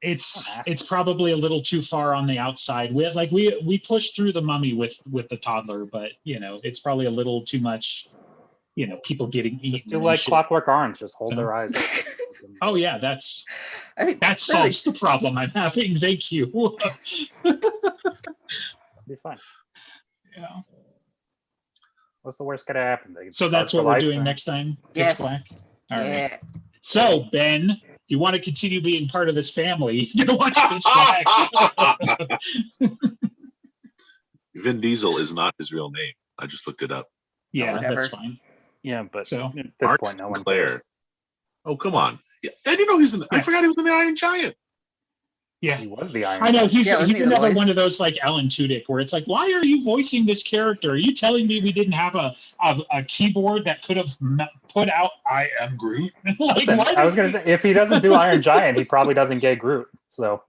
It's probably a little too far on the outside. We pushed through the Mummy with the toddler, but it's probably a little too much. People getting eaten. Just do and like shit. Clockwork Orange, just hold their eyes open. Oh yeah, that's I mean, that really, solves the problem I'm having. Thank you. Be fine. Yeah. What's the worst gonna happen? They So start that's for what we're life doing and- next time. Pitch yes. Black? All right. Yeah. So Ben, if you want to continue being part of this family, you're gonna watch Pitch Black. Vin Diesel is not his real name. I just looked it up. Yeah, Whatever. that's fine. Yeah, but So- at this Mark point, no one Sinclair. cares. Oh, come on. Yeah, I didn't know he was in. I Yeah. forgot he was in the Iron Giant. Yeah. He was the Iron I know Man. he's wasn't he the another voice? one of those like Alan Tudyk, where it's like, why are you voicing this character? Are you telling me we didn't have a keyboard that could have put out "I am Groot"? Like, Listen, why I was going to say, if he doesn't do Iron Giant, he probably doesn't get Groot. So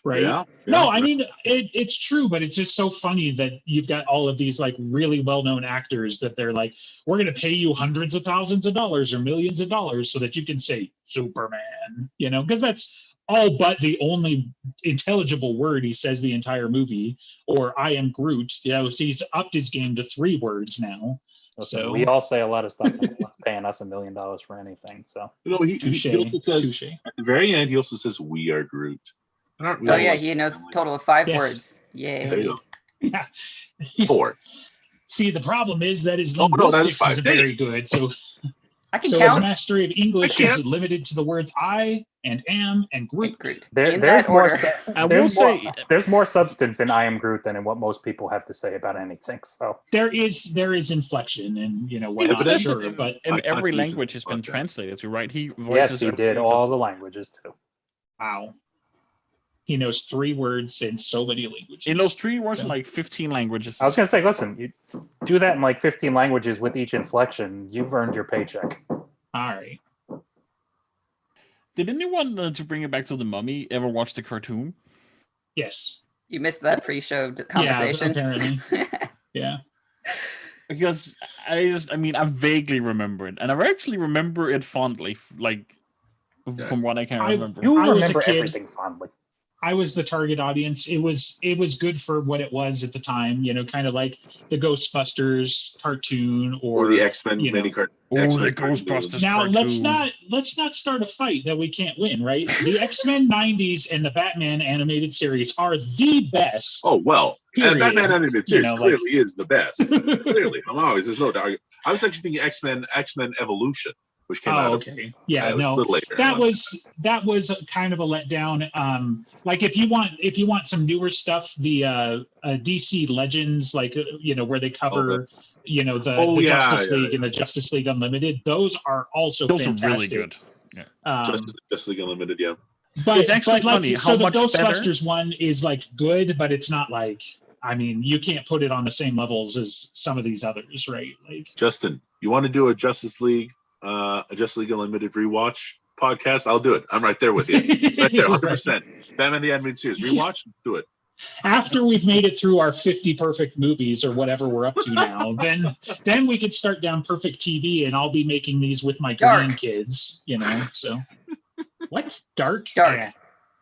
right? Yeah. No, I mean it's true, but it's just so funny that you've got all of these like really well-known actors that they're like, we're going to pay you hundreds of thousands of dollars or millions of dollars so that you can say Superman, because that's all but the only intelligible word he says the entire movie, or I am Groot. So he's upped his game to 3 words now. listen, So- we all say a lot of stuff. And no one's paying us $1 million for anything. So He Touche. also says Touche. at the very end. He also says, "We are Groot." And aren't we Oh all yeah, like- he knows a total of 5 Yes. words. There Yay. you Yeah. go. 4. See, the problem is that his Oh, no, that linguistics is is 5. very good. So I can So his count. mastery of English I can't. is limited to the words I and am and Groot. Groot. there, In there's that more. order. I There's will more. say- There's more substance in I am Groot than in what most people have to say about anything. So There is inflection and It whatnot, says sure, it but in I can't every use language it. has been Okay. translated to, right? He yes, voices he every did all language. the languages too. wow. He knows 3 words in so many languages. In those 3 words, So- in like 15 languages. I was gonna say, listen, you do that in like 15 languages with each inflection. You've earned your paycheck. All right. Did anyone, to bring it back to the Mummy, ever watch the cartoon? Yes. You missed that pre-show conversation. Yeah, apparently. Yeah. Because I mean, I vaguely remember it, and I actually remember it fondly, from what I can remember. You I was a remember kid. everything fondly. I was the target audience. It was good for what it was at the time, kind of like the Ghostbusters cartoon Or the X-Men you know. mini card. Oh, the X-Men Ghostbusters Now cartoon. let's not start a fight that we can't win, right? The X-Men 90s and the Batman animated series are the best. Oh well, Period. and Batman animated series like- clearly is the best. Clearly, there's no doubt. I was actually thinking X-Men Evolution, which came out. Okay. Yeah, It was a no. little later. That was kind of a letdown. Like if you want some newer stuff, the DC Legends, like where they cover the Justice League and the Justice League Unlimited, those are also Those fantastic. are really good. Justice League Unlimited. Yeah, But It's actually funny so how the much better- Ghostbusters one is like good, but it's not like, I mean, you can't put it on the same levels as some of these others, right? Like, Justin, you want to do a Justice League Unlimited rewatch podcast? I'll do it. I'm right there with you. Right there, 100%. Batman the Animated Series rewatch. Do it. After we've made it through our 50 perfect movies or whatever we're up to now, then we could start down perfect TV, and I'll be making these with my Dark. grandkids. So what dark? Dark. Yeah.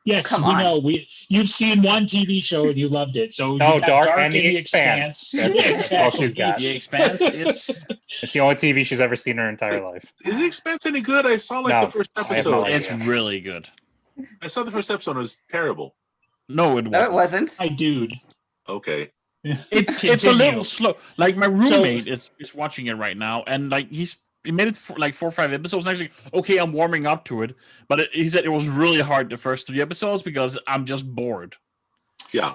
Yes, Come we on. know you've seen one TV show and you loved it. So you Oh, got Dark and The Expanse. That's it. All she's got. The Expanse is It's the only TV she's ever seen in her entire life. Is the Expanse any good? I saw No, the first I have episode. no I, idea. it's really good. saw the first episode. It was terrible. No, it No, wasn't. it wasn't. Hi, dude. Okay. It's a Continue. little slow. Like my roommate is watching it right now, and like he made it for like 4 or 5 episodes. And actually, okay, I'm warming up to it, but he said it was really hard the first 3 episodes because I'm just bored.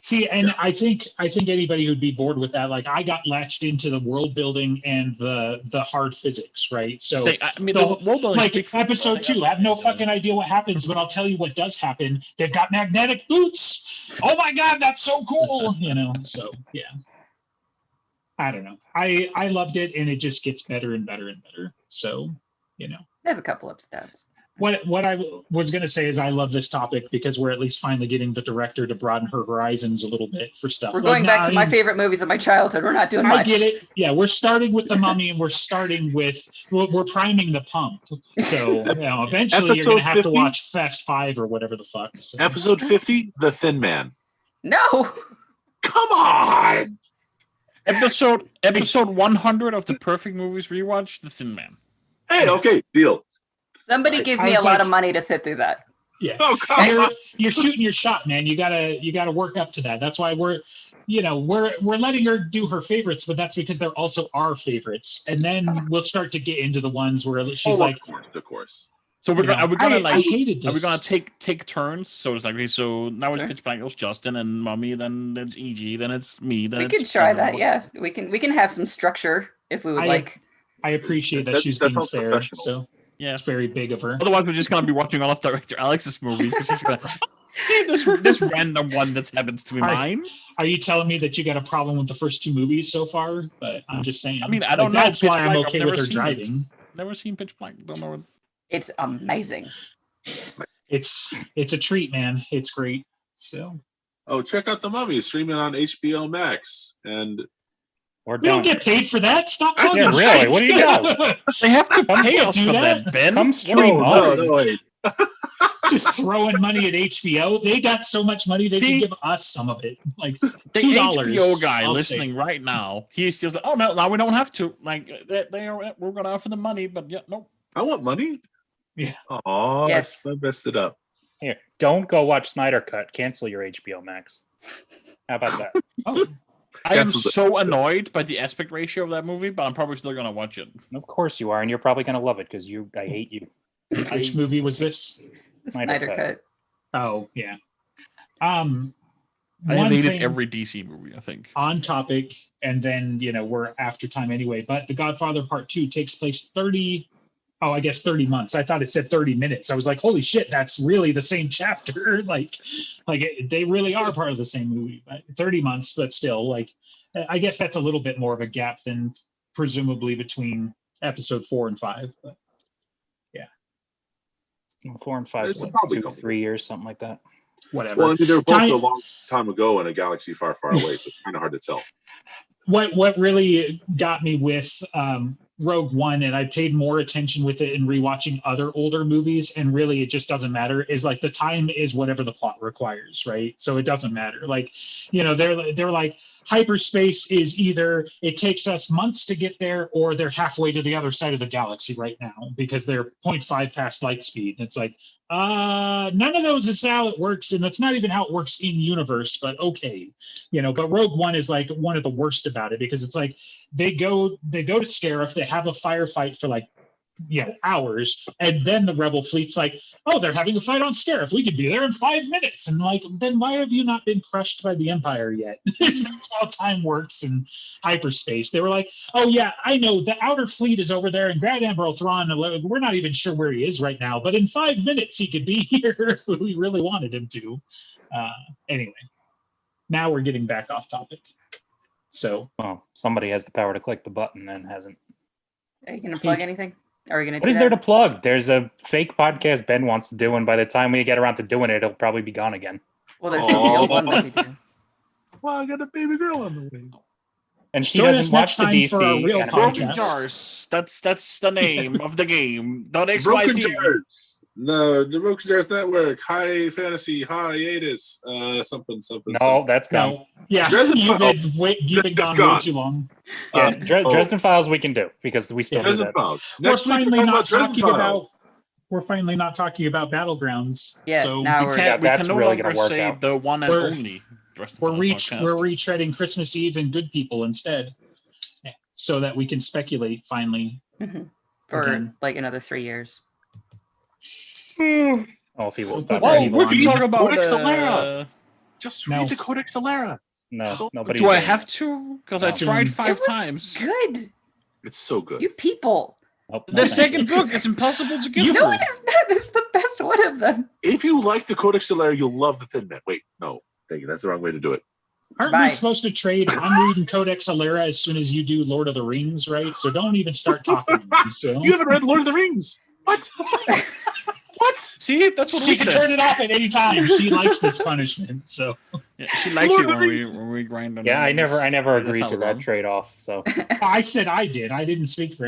See, and I think anybody who'd be bored with that, like I got latched into the world building and the hard physics, right? So I mean, the- the world building like speak for episode itself. 2, I have no fucking idea what happens, but I'll tell you what does happen. They've got magnetic boots. Oh my god, that's so cool. So yeah. I don't know. I loved it, and it just gets better and better and better. So, There's a couple of stats. what I was going to say is I love this topic because we're at least finally getting the director to broaden her horizons a little bit for stuff. We're Like, going back now, to my I mean, favorite movies of my childhood. We're not doing I much. get it. Yeah, we're starting with The Mummy, and we're starting with we're priming the pump. So eventually you're going to Episode have to 50? watch Fast 5 or whatever the fuck. So. Episode 50, The Thin Man. No. Come on. Episode 100 of the Perfect Movies Rewatch, The Thin Man. Hey, okay, deal. Somebody give I me a was lot like- of money to sit through that. Yeah. Oh, come You're, on. you're shooting your shot, man. You gotta work up to that. That's why we're letting her do her favorites, but that's because they're also our favorites. And then we'll start to get into the ones where she's like, Of course. So we're gonna, are we gonna I like hated this. are we gonna take turns? So it's like, okay, so now it's Sure. Pitch Black, it's Justin and Mummy, then it's EG, then it's me. Then We it's could try that. Pedro. Yeah, we can have some structure if we would I- like. I appreciate that That- she's that's being all fair. professional. So Yeah. it's very big of her. Otherwise, we're just gonna be watching all of Director Alex's movies because she's gonna see this random one that happens to be mine. Are you telling me that you got a problem with the first 2 movies so far? But I'm just saying. I mean, I don't know. That's Pitch why I'm Black, I've okay never with her seen it. driving. Never seen Pitch Black. Don't know. It's amazing. It's a treat, man. It's great. So Oh, check out The Mummy streaming on HBO Max. And We're we don't done. get paid for that. Stop talking Yeah, really? shit. What do you know? They have to pay can't us do for that. that, Ben. Come What do you stream mean? us. wait. Just throwing money at HBO. They got so much money they See? can give us some of it. Like The $2, HBO guy I'll listening say. right now, he's just like, oh no, now we don't have to. Like we're gonna offer the money, but yeah, nope. I want money. Yeah. Oh, Yes. I messed it up. Here, don't go watch Snyder Cut. Cancel your HBO Max. How about that? Oh, I am Cancel the- so annoyed by the aspect ratio of that movie, but I'm probably still gonna watch it. Of course you are, and you're probably gonna love it because I hate you. which movie was this? The Snyder Snyder Cut. Cut. Oh, yeah. I One hated thing every DC movie, I think. on topic, and then we're after time anyway. But The Godfather Part 2 takes place 30 months. I thought it said 30 minutes. I was like, holy shit, that's really the same chapter. They really are part of the same movie. But 30 months, but still, I guess that's a little bit more of a gap than presumably between episode 4 and 5. But 4 and 5, It's what, probably 2 to 3 years, something like that. whatever. Well, I mean, they were both Time- a long time ago in a galaxy far, far away, so it's kind of hard to tell. What really got me with Rogue One, and I paid more attention with it in rewatching other older movies, and really it just doesn't matter, is the time is whatever the plot requires, right? So it doesn't matter. They're like, hyperspace is either it takes us months to get there, or they're halfway to the other side of the galaxy right now because they're 0.5 past light speed. And it's like, none of those is how it works, and that's not even how it works in universe, but okay. But Rogue One is one of the worst about it, because it's like they go to Scarif, they have a firefight for hours, and then the rebel fleet's like, oh, they're having a fight on Scarif, we could be there in 5 minutes. And then why have you not been crushed by the Empire yet? That's how time works in hyperspace. They were like, oh yeah, I know the outer fleet is over there, and Grand Admiral Thrawn, we're not even sure where he is right now, but in 5 minutes he could be here if we really wanted him to. Anyway, now we're getting back off topic. So Well, somebody has the power to click the button and hasn't. Are you going to plug anything? Are we going to do What is that? there to plug? There's a fake podcast Ben wants to do, and by the time we get around to doing it, it'll probably be gone again. Well, there's Oh. the real one that we do. Well, I got a baby girl on the way. And she Join us doesn't watch next the time for a DC. real animated Broken podcast. Jars. That's the name of the game. Broken .xyz. Jars. No, the Broken Jars Network. High Fantasy Hiatus. Something. No, that's gone. no, yeah, Dresden you've Files. been gone way gone. too long. Yeah, Dresden Files we can do because we still do Dresden that. Files. We're Next week, finally talking not Dresden talking Files. about. We're finally not talking about Battlegrounds. Yeah, so now We we're can't. that's we can no really longer gonna work say out. the one and We're- only. Dresden we're Files podcast. retreading Christmas Eve and Good People instead, so that we can speculate finally. for Again. another 3 years. Oh, if he will We'll stop. put Oh, that reading we on. can talk about. Codex Alera. Just No. read the Codex Alera. No, nobody. Do I have to? Because I No. tried It 5 was times. Good. It's so good. You people. Nope, no, The thank second you. book is impossible to get No, through. it is not. It's the best one of them. If you like the Codex Alera, you'll love the Thin Man. Wait, no. Thank you. That's the wrong way to do it. Aren't Bye. we supposed to trade? I'm reading Codex Alera as soon as you do Lord of the Rings, right? So don't even start talking. So You haven't read Lord of the Rings. What? What? See, that's what she we can said. turn it off at any time. She likes this punishment. So Yeah, she likes Lord it of when the we grind on. Yeah, I numbers. never That's agreed not to wrong. that trade off. So I said I did. I didn't speak for